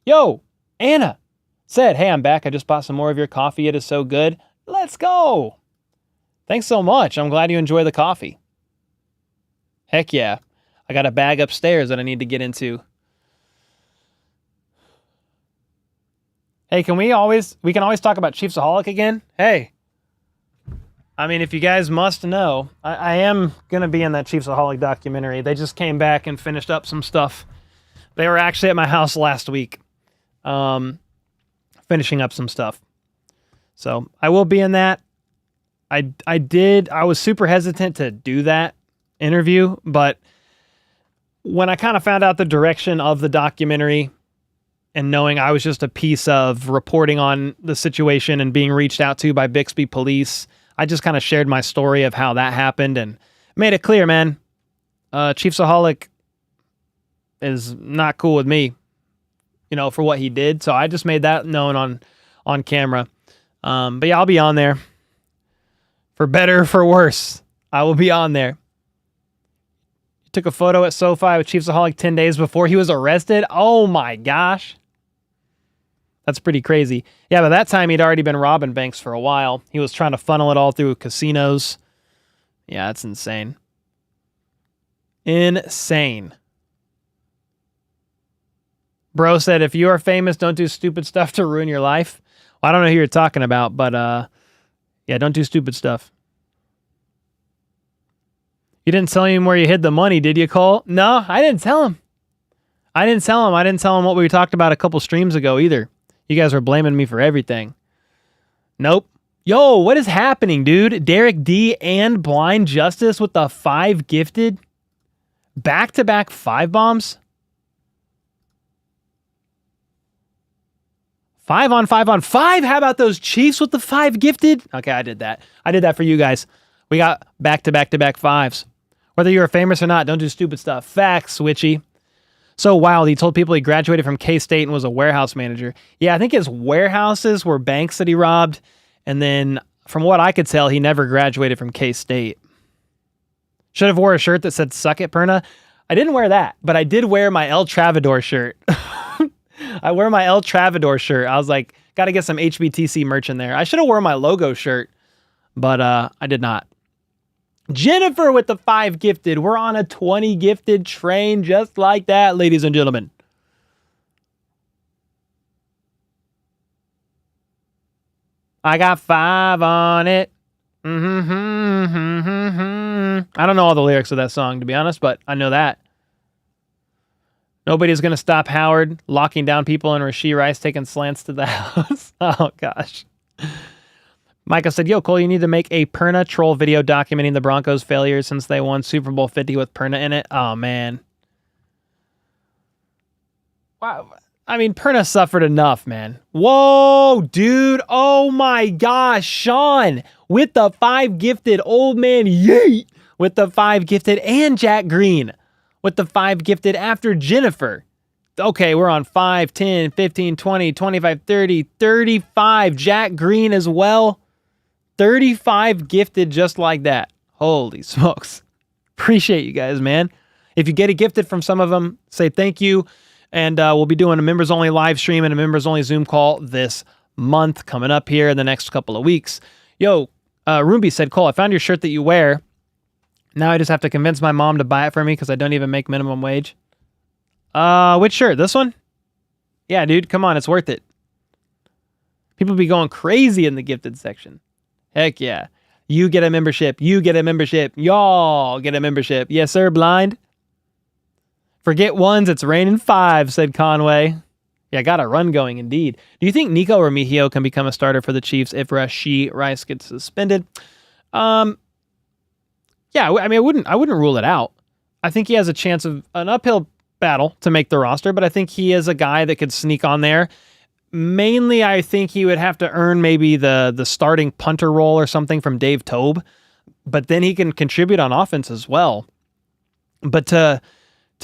Yo, Anna said, hey, I'm back. I just bought some more of your coffee. It is so good. Let's go. Thanks so much. I'm glad you enjoy the coffee. Heck yeah. I got a bag upstairs that I need to get into. Hey, we can always talk about Chiefsaholic again? Hey. I mean, if you guys must know, I am going to be in that Chiefsaholic documentary. They just came back and finished up some stuff. They were actually at my house last week, finishing up some stuff. So I will be in that. I was super hesitant to do that interview, but when I kind of found out the direction of the documentary and knowing I was just a piece of reporting on the situation and being reached out to by Bixby police, I just kind of shared my story of how that happened and made it clear, man. Chiefsaholic is not cool with me, for what he did. So I just made that known on camera. But yeah, I'll be on there. For better or for worse, I will be on there. He took a photo at SoFi with Chiefsaholic 10 days before he was arrested. Oh my gosh. That's pretty crazy. Yeah, but that time he'd already been robbing banks for a while. He was trying to funnel it all through casinos. Yeah, that's insane. Insane. Bro said, if you are famous, don't do stupid stuff to ruin your life. Well, I don't know who you're talking about, but yeah, don't do stupid stuff. You didn't tell him where you hid the money, did you, Cole? No, I didn't tell him. I didn't tell him what we talked about a couple streams ago either. You guys were blaming me for everything. Nope. Yo, what is happening, dude? Derek D and Blind Justice with the 5 gifted? Back-to-back 5 bombs? 5 on 5 on 5? How about those Chiefs with the 5 gifted? Okay, I did that. I did that for you guys. We got back-to-back-to-back 5s. Whether you're famous or not, don't do stupid stuff. Facts, Switchy. So wild, he told people he graduated from K-State and was a warehouse manager. Yeah, I think his warehouses were banks that he robbed. And then, from what I could tell, he never graduated from K-State. Should have wore a shirt that said, suck it, Perna. I didn't wear that, but I did wear my El Travador shirt. I wear my El Travador shirt. I was like, got to get some HBTC merch in there. I should have worn my logo shirt, but I did not. Jennifer with the 5 gifted. We're on a 20 gifted train just like that, ladies and gentlemen. I got 5 on it. I don't know all the lyrics of that song, to be honest, but I know that. Nobody's going to stop Howard locking down people and Rashee Rice taking slants to the house. Oh, gosh. Micah said, yo, Cole, you need to make a Perna troll video documenting the Broncos' failures since they won Super Bowl 50 with Perna in it. Oh, man. Wow. I mean, Perna suffered enough, man. Whoa, dude. Oh, my gosh. Sean with the 5 gifted. Old man Yeet with the 5 gifted. And Jack Green with the 5 gifted after Jennifer. Okay, we're on 5, 10, 15, 20, 25, 30, 35. Jack Green as well. 35 gifted just like that. Holy smokes. Appreciate you guys, man. If you get a gifted from some of them, say thank you. And we'll be doing a members-only live stream and a members-only Zoom call this month coming up here in the next couple of weeks. Yo, Roomby said, Cole, I found your shirt that you wear. Now I just have to convince my mom to buy it for me because I don't even make minimum wage. Which shirt? This one? Yeah, dude, come on. It's worth it. People be going crazy in the gifted section. Heck yeah. You get a membership. You get a membership. Y'all get a membership. Yes, sir, Blind. Forget ones, it's raining 5, said Conway. Yeah, got a run going indeed. Do you think Nico Remigio can become a starter for the Chiefs if Rashee Rice gets suspended? Yeah, I mean, I wouldn't rule it out. I think he has a chance of an uphill battle to make the roster, but I think he is a guy that could sneak on there. Mainly, I think he would have to earn maybe the starting punter role or something from Dave Tobe, but then he can contribute on offense as well. But to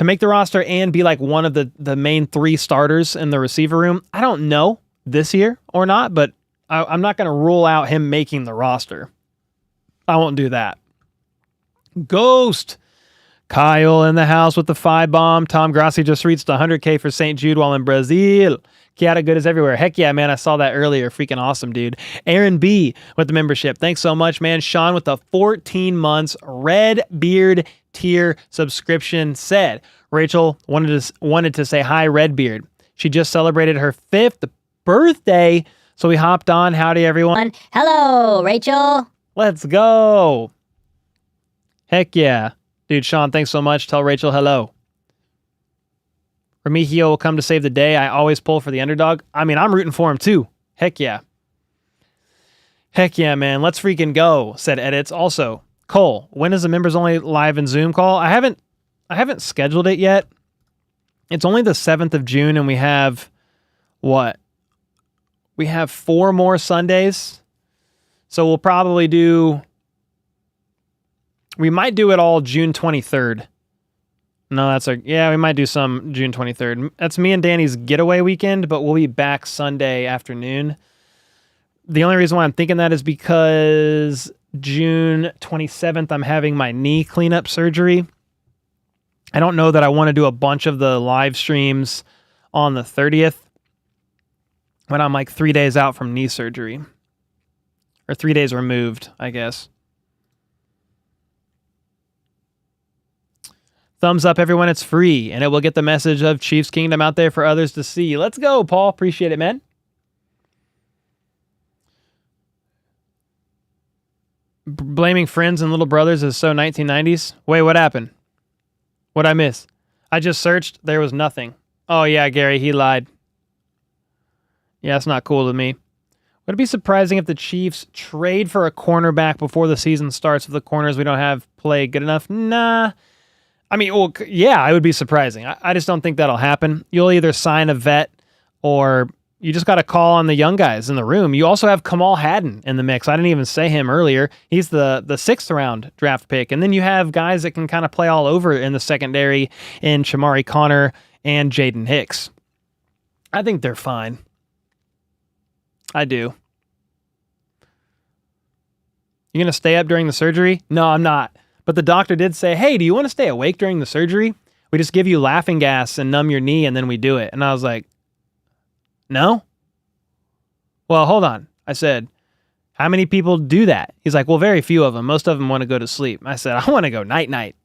make the roster and be like one of the main 3 starters in the receiver room, I don't know this year or not, but I'm not going to rule out him making the roster. I won't do that. Ghost Kyle in the house with the 5-bomb. Tom Grassi just reached 100K for St. Jude while in Brazil. Kiata Good is everywhere. Heck yeah, man. I saw that earlier. Freaking awesome, dude. Aaron B with the membership. Thanks so much, man. Sean with the 14 months Red Beard tier subscription said, Rachel wanted to say hi, Redbeard. She just celebrated her 5th birthday, so we hopped on. Howdy, everyone. Hello, Rachel. Let's go. Heck yeah. Dude, Sean, thanks so much. Tell Rachel hello. Remigio will come to save the day. I always pull for the underdog. I mean, I'm rooting for him too. Heck yeah. Heck yeah, man. Let's freaking go, said Edits. Also, Cole, when is the members only live and Zoom call? I haven't scheduled it yet. It's only the 7th of June, and we have what? We have 4 more Sundays. So we'll probably we might do it all June 23rd. No, we might do some June 23rd. That's me and Danny's getaway weekend, but we'll be back Sunday afternoon. The only reason why I'm thinking that is because June 27th, I'm having my knee cleanup surgery. I don't know that I want to do a bunch of the live streams on the 30th when I'm like 3 days out from knee surgery. Or 3 days removed, I guess. Thumbs up, everyone. It's free, and it will get the message of Chiefs Kingdom out there for others to see. Let's go, Paul. Appreciate it, man. Blaming friends and little brothers is so 1990s. Wait, what happened? What'd I miss? I just searched. There was nothing. Oh, yeah, Gary, he lied. Yeah, it's not cool to me. Would it be surprising if the Chiefs trade for a cornerback before the season starts if the corners we don't have play good enough? Nah. I mean, well, yeah, it would be surprising. I just don't think that'll happen. You'll either sign a vet or you just got to call on the young guys in the room. You also have Kamal Hadden in the mix. I didn't even say him earlier. He's the 6th round draft pick. And then you have guys that can kind of play all over in the secondary in Shamari Connor and Jaden Hicks. I think they're fine. I do. You going to stay up during the surgery? No, I'm not. But the doctor did say, hey, do you want to stay awake during the surgery? We just give you laughing gas and numb your knee, and then we do it. And I was like, no? Well, hold on. I said, how many people do that? He's like, well, very few of them. Most of them want to go to sleep. I said, I want to go night-night.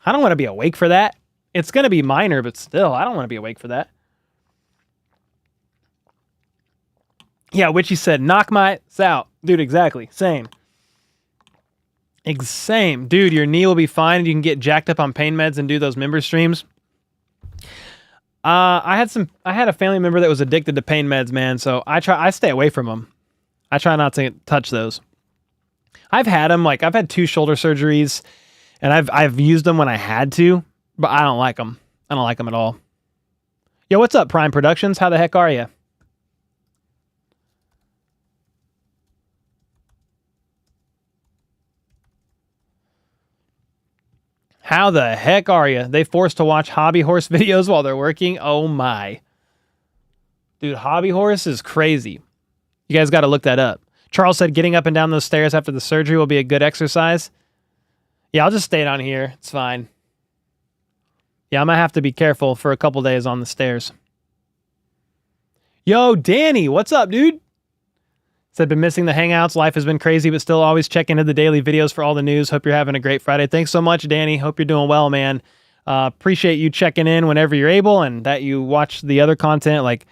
I don't want to be awake for that. It's going to be minor, but still, I don't want to be awake for that. Yeah, Witchy said, knock my out. Dude, exactly. Same. Same. Dude, your knee will be fine. You can get jacked up on pain meds and do those member streams. I had a family member that was addicted to pain meds, man, so I stay away from them. I try not to touch those. I've had them, like I've had 2 shoulder surgeries, and I've used them when I had to, but I don't like them. I don't like them at all. Yo, what's up, Prime Productions? How the heck are you? How the heck are you? They forced to watch hobby horse videos while they're working? Oh my. Dude, hobby horse is crazy. You guys got to look that up. Charles said getting up and down those stairs after the surgery will be a good exercise. Yeah, I'll just stay down here. It's fine. Yeah, I might have to be careful for a couple days on the stairs. Yo, Danny, what's up, dude? Said, been missing the hangouts. Life has been crazy, but still always check into the daily videos for all the news. Hope you're having a great Friday. Thanks so much, Danny. Hope you're doing well, man. Appreciate you checking in whenever you're able and that you watch the other content. Like,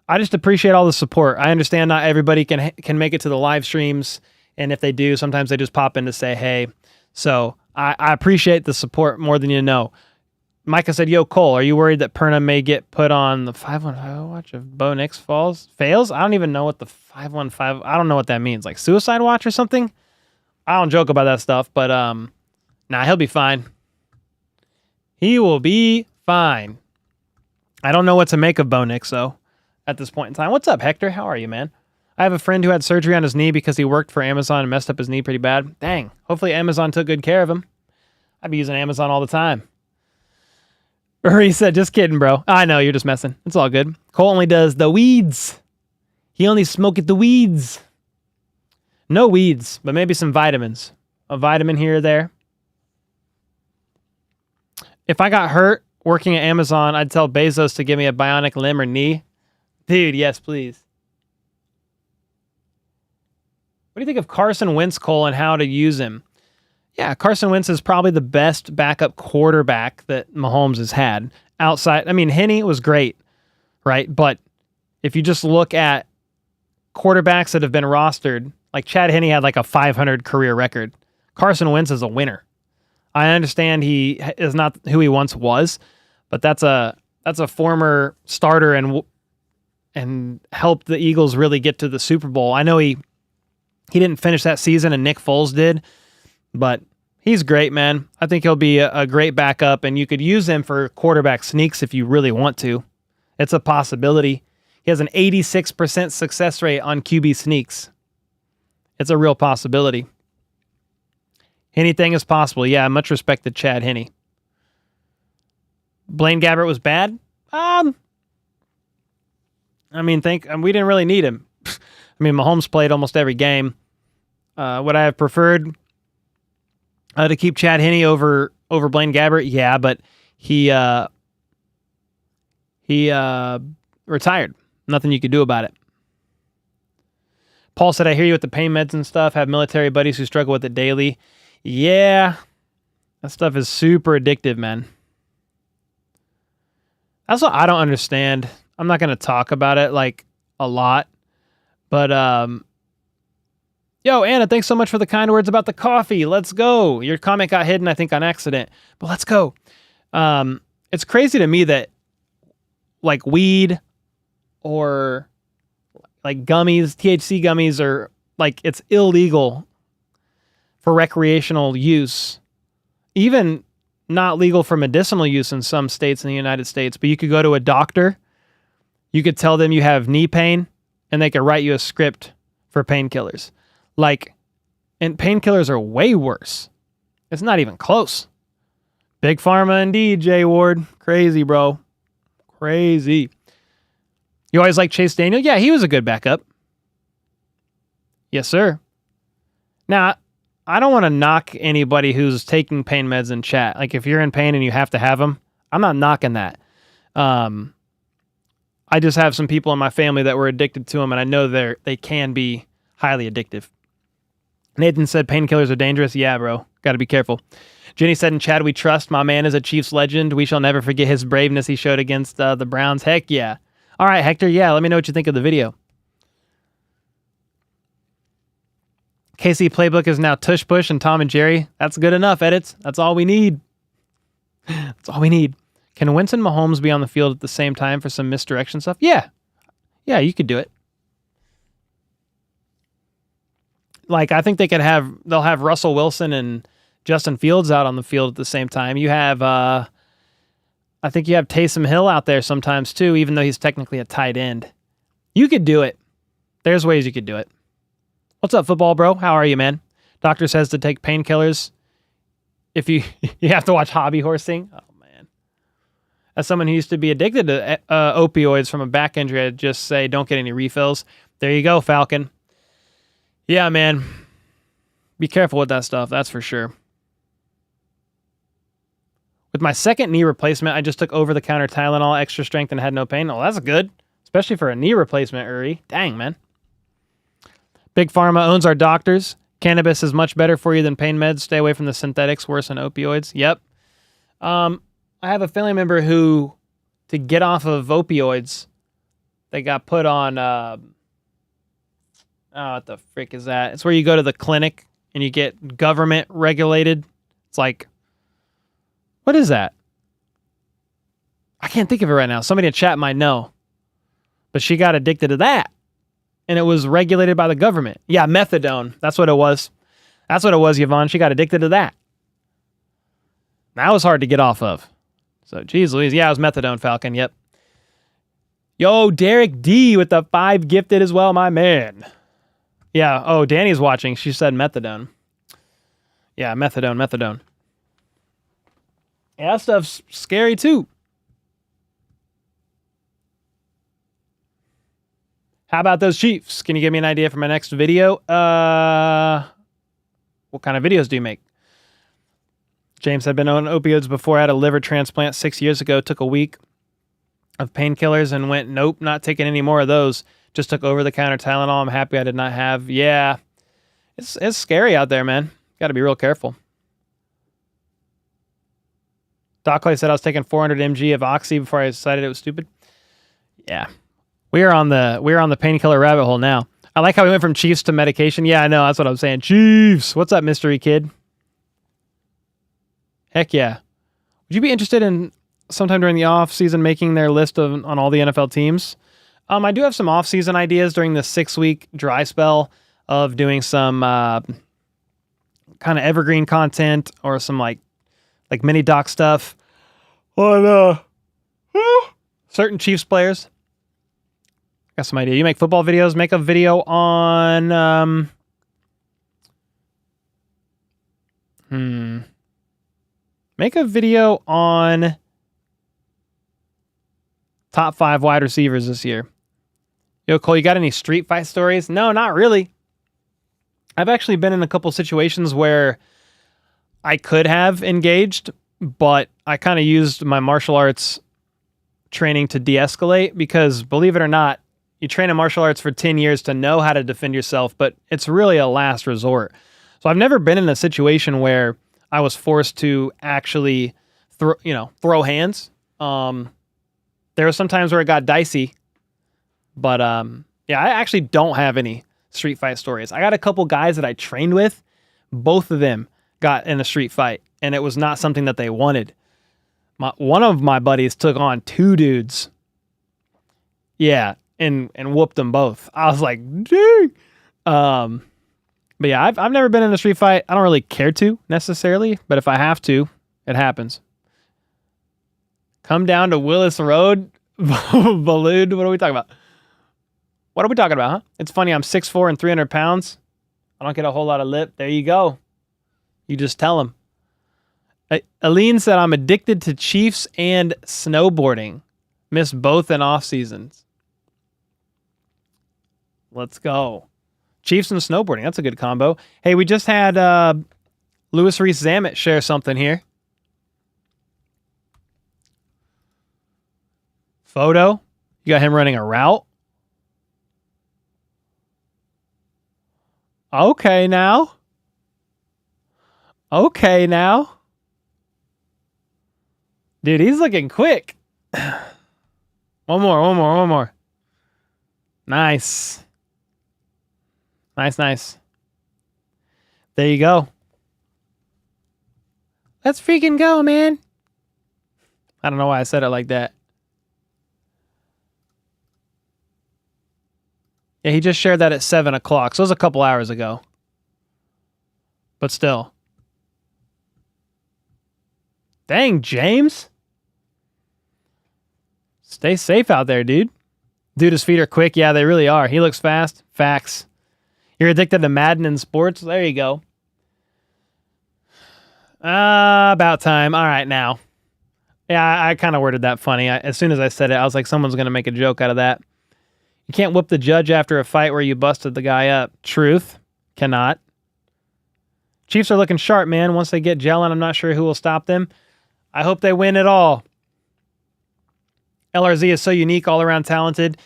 I just appreciate all the support. I understand not everybody can make it to the live streams, and if they do, sometimes they just pop in to say hey. So I appreciate the support more than you know. Micah said, yo, Cole, are you worried that Perna may get put on the 515 watch if Bo Nix fails? I don't even know what the 515, I don't know what that means. Like suicide watch or something? I don't joke about that stuff, but nah, he'll be fine. He will be fine. I don't know what to make of Bo Nix, though, at this point in time. What's up, Hector? How are you, man? I have a friend who had surgery on his knee because he worked for Amazon and messed up his knee pretty bad. Dang. Hopefully Amazon took good care of him. I'd be using Amazon all the time. Or he said, just kidding, bro. I know, you're just messing. It's all good. Cole only does the weeds. He only smokes the weeds. No weeds, but maybe some vitamins. A vitamin here or there. If I got hurt working at Amazon, I'd tell Bezos to give me a bionic limb or knee. Dude, yes, please. What do you think of Carson Wentz, Cole, and how to use him? Yeah, Carson Wentz is probably the best backup quarterback that Mahomes has had. Outside, I mean, Henne was great, right? But if you just look at quarterbacks that have been rostered, like Chad Henne had like a 500 career record. Carson Wentz is a winner. I understand he is not who he once was, but that's a former starter and helped the Eagles really get to the Super Bowl. I know he didn't finish that season and Nick Foles did, but he's great, man. I think he'll be a great backup, and you could use him for quarterback sneaks if you really want to. It's a possibility. He has an 86% success rate on QB sneaks. It's a real possibility. Anything is possible. Yeah, much respect to Chad Henne. Blaine Gabbert was bad? I mean, we didn't really need him. I mean, Mahomes played almost every game. Would I have preferred to keep Chad Henne over Blaine Gabbert? Yeah, but he retired. Nothing you could do about it. Paul said, I hear you with the pain meds and stuff. Have military buddies who struggle with it daily. Yeah, that stuff is super addictive, man. That's what I don't understand. I'm not going to talk about it like a lot, but yo, Anna, thanks so much for the kind words about the coffee. Let's go. Your comment got hidden, I think, on accident, but let's go. It's crazy to me that like weed or like gummies, THC gummies, are like, it's illegal for recreational use, even not legal for medicinal use in some states in the United States. But you could go to a doctor, you could tell them you have knee pain, and they could write you a script for painkillers. Like, and painkillers are way worse. It's not even close. Big pharma indeed, Jay Ward. Crazy, bro. Crazy. You always like Chase Daniel? Yeah, he was a good backup. Yes, sir. Now, I don't want to knock anybody who's taking pain meds in chat. Like, if you're in pain and you have to have them, I'm not knocking that. I just have some people in my family that were addicted to them, and I know they can be highly addictive. Nathan said painkillers are dangerous. Yeah, bro. Got to be careful. Jenny said in chat, we trust. My man is a Chiefs legend. We shall never forget his braveness he showed against the Browns. Heck yeah. All right, Hector. Yeah, let me know what you think of the video. KC Playbook is now Tush Push and Tom and Jerry. That's good enough, edits. That's all we need. That's all we need. Can Wentz and Mahomes be on the field at the same time for some misdirection stuff? Yeah. Yeah, you could do it. Like, I think they'll have Russell Wilson and Justin Fields out on the field at the same time. You have, I think you have Taysom Hill out there sometimes too, even though he's technically a tight end. You could do it. There's ways you could do it. What's up, football bro? How are you, man? Doctor says to take painkillers if you have to watch hobby horsing. Oh, man. As someone who used to be addicted to opioids from a back injury, I'd just say don't get any refills. There you go, Falcon. Yeah, man. Be careful with that stuff, that's for sure. With my second knee replacement, I just took over-the-counter Tylenol, extra strength, and had no pain. Oh, that's good. Especially for a knee replacement, Uri. Dang, man. Big Pharma owns our doctors. Cannabis is much better for you than pain meds. Stay away from the synthetics, worse than opioids. Yep. I have a family member who, to get off of opioids, they got put on, what the frick is that? It's where you go to the clinic and you get government regulated. It's like, what is that? I can't think of it right now. Somebody in chat might know. But she got addicted to that. And it was regulated by the government. Yeah, methadone. That's what it was. That's what it was, Yvonne. She got addicted to that. That was hard to get off of. So, geez Louise. Yeah, it was methadone, Falcon. Yep. Yo, Derek D with the 5 gifted as well, my man. Yeah. Oh, Danny's watching. She said methadone. Yeah, methadone. Yeah, that stuff's scary too. How about those Chiefs? Can you give me an idea for my next video? What kind of videos do you make? James had been on opioids before. I had a liver transplant 6 years ago. Took a week of painkillers and went, nope, not taking any more of those. Just took over-the-counter Tylenol. I'm happy I did not have. Yeah, it's scary out there, man. Got to be real careful. Doc Clay said I was taking 400 mg of Oxy before I decided it was stupid. Yeah, we are on the painkiller rabbit hole now. I like how we went from Chiefs to medication. Yeah, I know. That's what I'm saying. Chiefs. What's up, mystery kid? Heck yeah. Would you be interested in sometime during the off season making their list on all the NFL teams? I do have some off season ideas during the 6-week dry spell of doing some kind of evergreen content or some like mini doc stuff on certain Chiefs players. Got some idea. You make football videos, make a video on make a video on top 5 wide receivers this year. Yo, Cole, you got any street fight stories? No, not really. I've actually been in a couple situations where I could have engaged, but I kind of used my martial arts training to de-escalate because, believe it or not, you train in martial arts for 10 years to know how to defend yourself, but it's really a last resort. So I've never been in a situation where I was forced to actually throw hands. There were some times where it got dicey, but yeah, I actually don't have any street fight stories. I got a couple guys that I trained with. Both of them got in a street fight, and it was not something that they wanted. One of my buddies took on 2 dudes. Yeah, and whooped them both. I was like, dang. But yeah, I've never been in a street fight. I don't really care to necessarily, but if I have to, it happens. Come down to Willis Road, Balloon. What are we talking about? What are we talking about, huh? It's funny, I'm 6'4" and 300 pounds. I don't get a whole lot of lip. There you go. You just tell him. Aline said, I'm addicted to Chiefs and snowboarding. Missed both in off seasons. Let's go. Chiefs and snowboarding. That's a good combo. Hey, we just had Louis Rees-Zammit share something here. Photo. You got him running a route. Okay, now. Okay, now. Dude, he's looking quick. One more. Nice. Nice. There you go. Let's freaking go, man. I don't know why I said it like that. Yeah, he just shared that at 7 o'clock, so it was a couple hours ago. But still. Dang, James. Stay safe out there, dude. Dude, his feet are quick. Yeah, they really are. He looks fast. Facts. You're addicted to Madden and sports? There you go. About time. All right, now. Yeah, I kind of worded that funny. As soon as I said it, I was like, someone's going to make a joke out of that. You can't whoop the judge after a fight where you busted the guy up. Truth. Cannot. Chiefs are looking sharp, man. Once they get gelling, I'm not sure who will stop them. I hope they win it all. LRZ is so unique, all-around talented.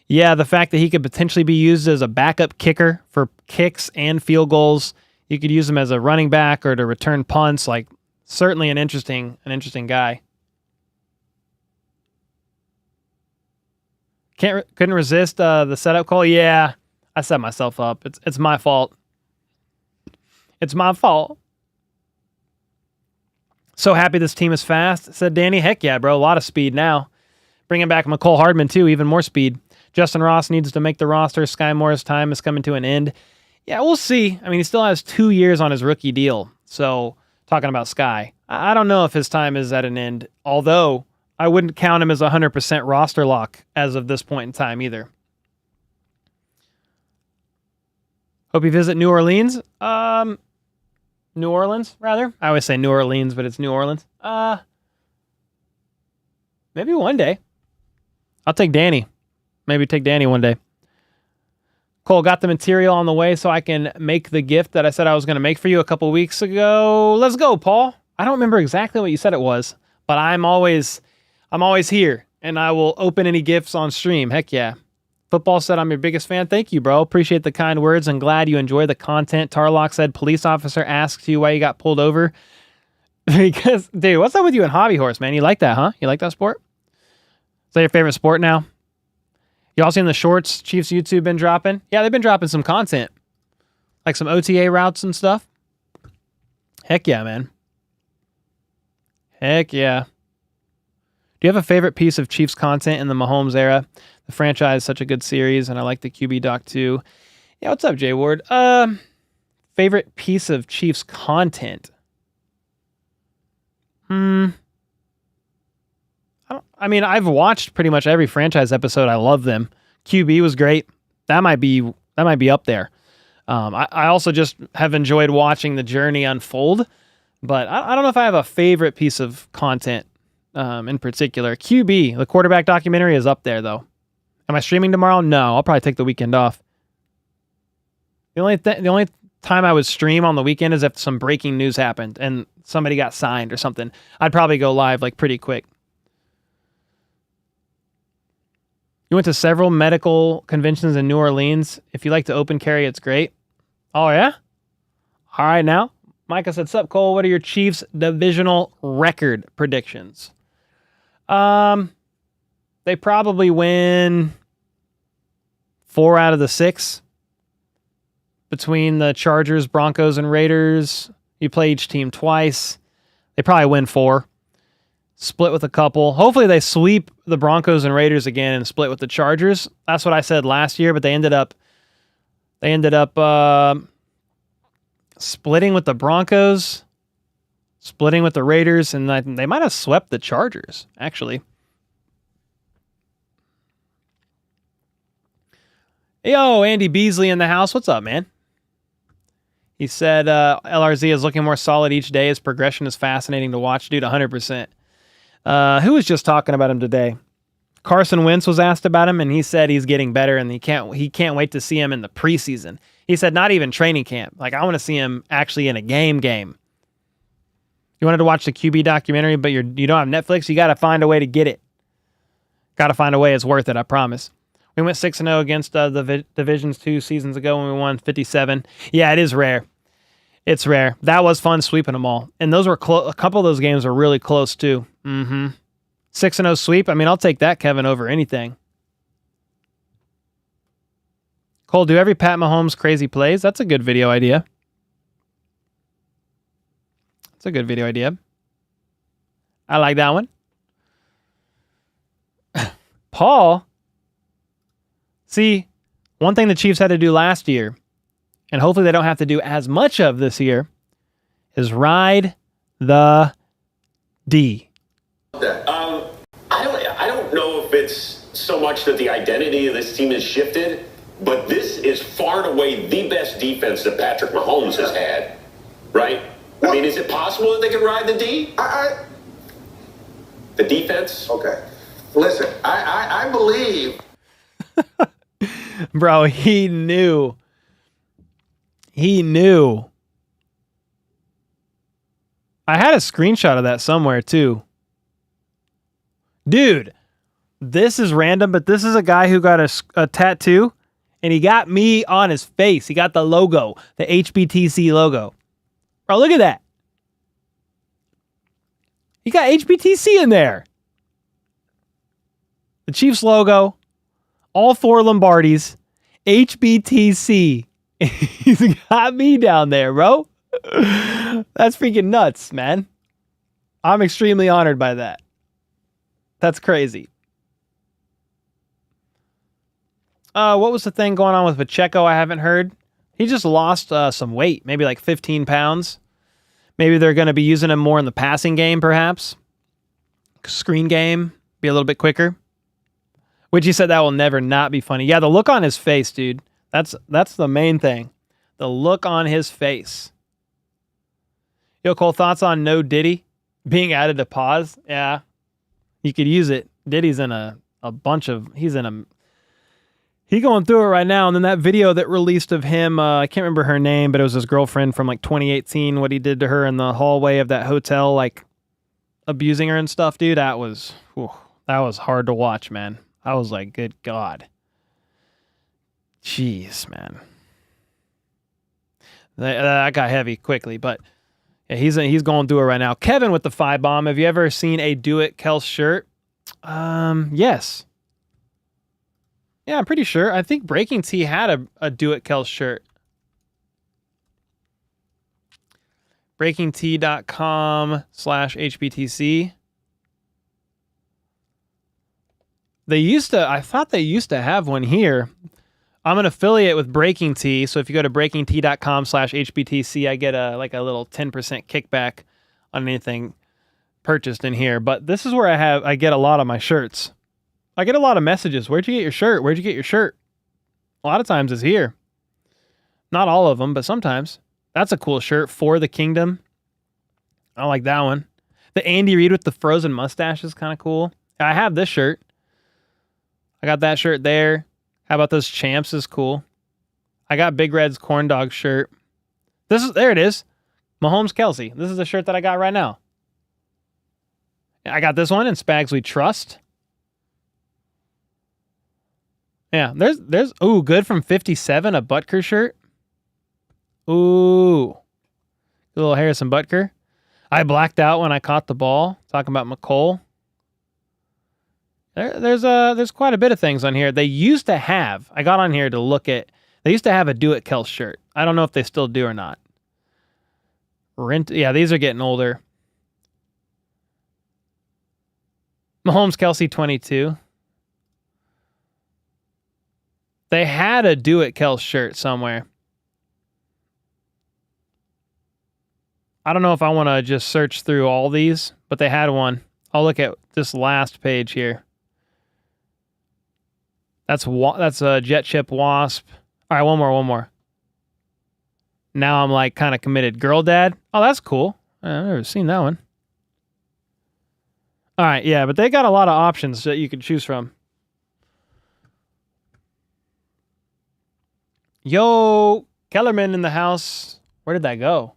Yeah, the fact that he could potentially be used as a backup kicker for kicks and field goals. You could use him as a running back or to return punts. Like, certainly an interesting guy. Couldn't resist the setup call. Yeah, I set myself up. It's my fault. It's my fault. So happy this team is fast, said Danny. Heck yeah, bro. A lot of speed now. Bringing back McCole Hardman, too. Even more speed. Justin Ross needs to make the roster. Sky Moore's time is coming to an end. Yeah, we'll see. I mean, he still has 2 years on his rookie deal. So, talking about Sky, I don't know if his time is at an end. Although, I wouldn't count him as 100% roster lock as of this point in time either. Hope you visit New Orleans. New Orleans, rather. I always say New Orleans, but it's New Orleans. Maybe one day. I'll take Danny. Maybe take Danny one day. Cole, got the material on the way so I can make the gift that I said I was going to make for you a couple weeks ago. Let's go, Paul. I don't remember exactly what you said it was, but I'm always here, and I will open any gifts on stream. Heck yeah. Football said, I'm your biggest fan. Thank you, bro. Appreciate the kind words and glad you enjoy the content. Tarlock said, police officer asks you why you got pulled over. Because, dude, what's up with you and hobby horse, man? You like that, huh? You like that sport? Is that your favorite sport now? You all seen the shorts Chiefs YouTube been dropping? Yeah, they've been dropping some content. Like some OTA routes and stuff. Heck yeah, man. Heck yeah. Do you have a favorite piece of Chiefs content in the Mahomes era? The franchise is such a good series, and I like the QB doc too. Yeah, what's up, Jay Ward? Favorite piece of Chiefs content? I mean, I've watched pretty much every franchise episode. I love them. QB was great. That might be up there. I also just have enjoyed watching the journey unfold, but I don't know if I have a favorite piece of content in particular. QB, the quarterback documentary, is up there though. Am I streaming tomorrow? No, I'll probably take the weekend off. The only time I would stream on the weekend is if some breaking news happened and somebody got signed or something. I'd probably go live like pretty quick. You went to several medical conventions in New Orleans. If you like to open carry, it's great. Oh, yeah? All right, now. Micah said, sup, Cole? What are your Chiefs divisional record predictions? They probably win 4 out of the 6 between the Chargers, Broncos, and Raiders. You play each team twice. They probably win 4. Split with a couple. Hopefully they sweep the Broncos and Raiders again and split with the Chargers. That's what I said last year, but they ended up splitting with the Broncos, splitting with the Raiders, and they might have swept the Chargers, actually. Yo, Andy Beasley in the house. What's up, man? He said LRZ is looking more solid each day. His progression is fascinating to watch. Dude, 100%. Who was just talking about him today? Carson Wentz was asked about him, and he said he's getting better, and he can't wait to see him in the preseason. He said not even training camp. Like, I want to see him actually in a game. You wanted to watch the QB documentary, but you don't have Netflix? You got to find a way to get it. Got to find a way. It's worth it, I promise. We went 6-0 against the Divisions 2 seasons ago when we won 57. Yeah, it is rare. It's rare. That was fun sweeping them all. And those were a couple of those games were really close too. 6-0 sweep. I mean, I'll take that, Kevin, over anything. Cole, do every Pat Mahomes crazy plays? That's a good video idea. That's a good video idea. I like that one. Paul. See, one thing the Chiefs had to do last year, and hopefully they don't have to do as much of this year, is ride the D. I don't know if it's so much that the identity of this team has shifted, but this is far and away the best defense that Patrick Mahomes has had, right? I mean, is it possible that they can ride the D? The defense? Okay. Listen, I believe... Bro, he knew. He knew. I had a screenshot of that somewhere, too. Dude, this is random, but this is a guy who got a tattoo, and he got me on his face. He got the logo, the HBTC logo. Bro, look at that. He got HBTC in there. The Chiefs logo, all 4 Lombardis, HBTC. He's got me down there, bro. That's freaking nuts, man. I'm extremely honored by that. That's crazy. What was the thing going on with Pacheco I haven't heard? He just lost some weight, maybe like 15 pounds. Maybe they're going to be using him more in the passing game, perhaps. Screen game, be a little bit quicker. Which he said that will never not be funny. Yeah, the look on his face, dude. That's the main thing. The look on his face. Yo, Cole, thoughts on no Diddy being added to pause? Yeah, you could use it. Diddy's in a bunch of... He's He going through it right now, and then that video that released of him, I can't remember her name, but it was his girlfriend from like 2018, what he did to her in the hallway of that hotel, like abusing her and stuff, dude. That was hard to watch, man. I was like, good God. Jeez, man. That got heavy quickly, but yeah, he's going through it right now. Kevin with the 5-bomb. Have you ever seen a Do It Kels shirt? Yes. Yeah, I'm pretty sure. I think Breaking T had a Do It Kels shirt. BreakingT.com/HBTC. I thought they used to have one here. I'm an affiliate with Breaking T, so if you go to BreakingT.com/HBTC, I get a little 10% kickback on anything purchased in here. But this is where I get a lot of my shirts. I get a lot of messages. Where'd you get your shirt? Where'd you get your shirt? A lot of times it's here. Not all of them, but sometimes. That's a cool shirt. For the Kingdom. I like that one. The Andy Reid with the frozen mustache is kind of cool. I have this shirt. I got that shirt there. How about those Champs is cool. I got Big Red's corn dog shirt. There it is. Mahomes Kelsey. This is the shirt that I got right now. I got this one in Spags We Trust. Yeah, there's good from 57, a Butker shirt. Ooh. A little Harrison Butker. I blacked out when I caught the ball. Talking about McCole. There's quite a bit of things on here. They used to have, I got on here to look at, they used to have a Do It Kels shirt. I don't know if they still do or not. Yeah, these are getting older. Mahomes Kelsey 22. They had a Do It Kels shirt somewhere. I don't know if I want to just search through all these, but they had one. I'll look at this last page here. That's a Jet Chip Wasp. All right, one more. Now I'm like kind of committed. Girl Dad. Oh, that's cool. I've never seen that one. All right, yeah, but they got a lot of options that you could choose from. Yo, Kellerman in the house. Where did that go?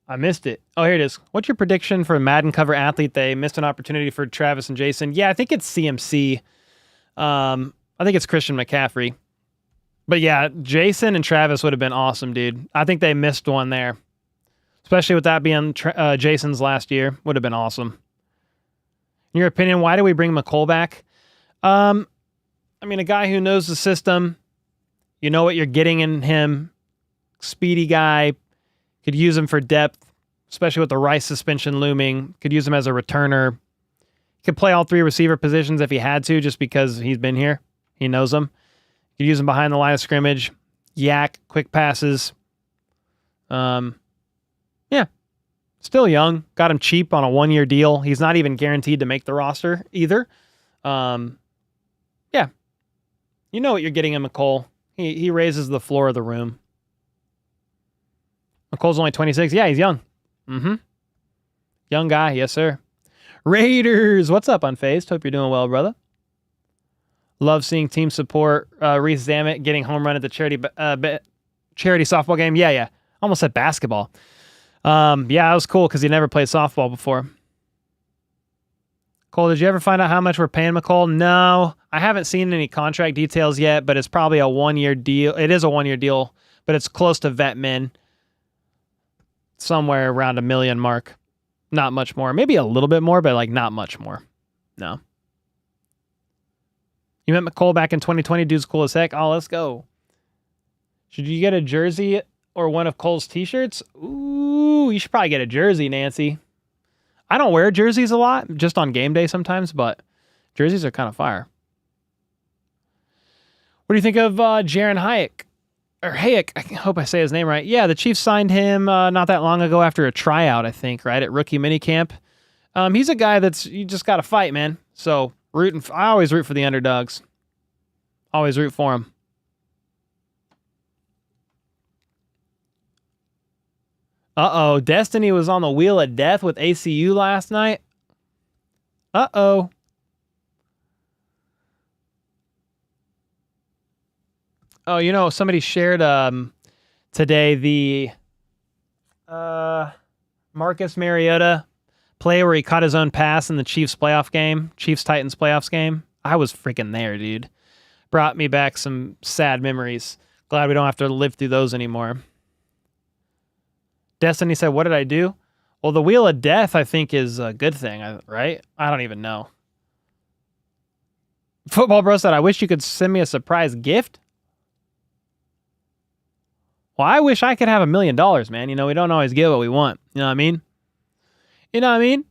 I missed it. Oh, here it is. What's your prediction for Madden cover athlete? They missed an opportunity for Travis and Jason. Yeah, I think it's CMC. I think it's Christian McCaffrey. But yeah, Jason and Travis would have been awesome, dude. I think they missed one there. Especially with that being Jason's last year. Would have been awesome. In your opinion, why do we bring McCole back? I mean, a guy who knows the system, you know what you're getting in him, speedy guy, could use him for depth, especially with the Rice suspension looming, could use him as a returner, could play all three receiver positions if he had to, just because he's been here, he knows them, could use him behind the line of scrimmage, yak, quick passes, yeah, still young, got him cheap on a 1-year deal, he's not even guaranteed to make the roster either, yeah. You know what you're getting in McCole. He raises the floor of the room. McCole's only 26. Yeah, he's young. Young guy. Yes, sir. Raiders. What's up, Unfazed? Hope you're doing well, brother. Love seeing team support. Rees-zammit getting home run at the charity softball game. Yeah. Almost said basketball. Yeah, that was cool because he never played softball before. Cole, did you ever find out how much we're paying McCole? No, I haven't seen any contract details yet, but it's probably a 1-year deal. It is a 1-year deal, but it's close to vet min. Somewhere around $1 million mark. Not much more. Maybe a little bit more, but like not much more. No. You met McCole back in 2020. Dude's cool as heck. Oh, let's go. Should you get a jersey or one of Cole's t-shirts? Ooh, you should probably get a jersey, Nancy. I don't wear jerseys a lot, just on game day sometimes, but jerseys are kind of fire. What do you think of Jaron Hayek? Or Hayek, I hope I say his name right. Yeah, the Chiefs signed him not that long ago after a tryout, I think, right, at rookie minicamp. He's a guy you just got to fight, man. So I always root for the underdogs. Always root for them. Uh-oh, Destiny was on the wheel of death with ACU last night. Uh-oh. Oh, you know, somebody shared today the Marcus Mariota play where he caught his own pass in the Chiefs Titans playoffs game. I was freaking there, dude. Brought me back some sad memories. Glad we don't have to live through those anymore. Destiny said, what did I do? Well, the Wheel of Death, I think, is a good thing, right? I don't even know. Football Bro said, I wish you could send me a surprise gift. Well, I wish I could have $1 million, man. You know, we don't always get what we want. You know what I mean? You know what I mean?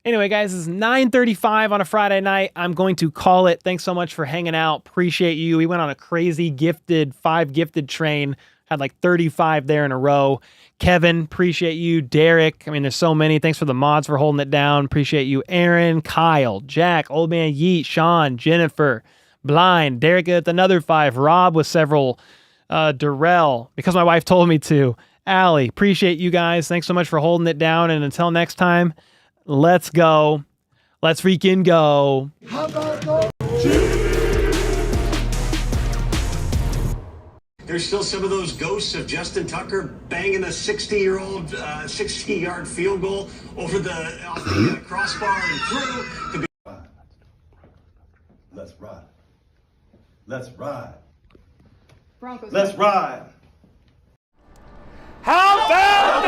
Anyway, guys, it's 9:35 on a Friday night. I'm going to call it. Thanks so much for hanging out. Appreciate you. We went on a crazy 5 gifted train. Had like 35 there in a row. Kevin, appreciate you. Derek, I mean, there's so many. Thanks for the mods for holding it down. Appreciate you. Aaron, Kyle, Jack, Old Man Yeet, Sean, Jennifer, Blind, Derek with another 5, Rob with several, Darrell, because my wife told me to. Allie, appreciate you guys. Thanks so much for holding it down. And until next time, let's go. Let's freaking go. There's still some of those ghosts of Justin Tucker banging a 60-yard field goal off the crossbar and through. Let's ride. Let's ride. Broncos. Let's ride. How about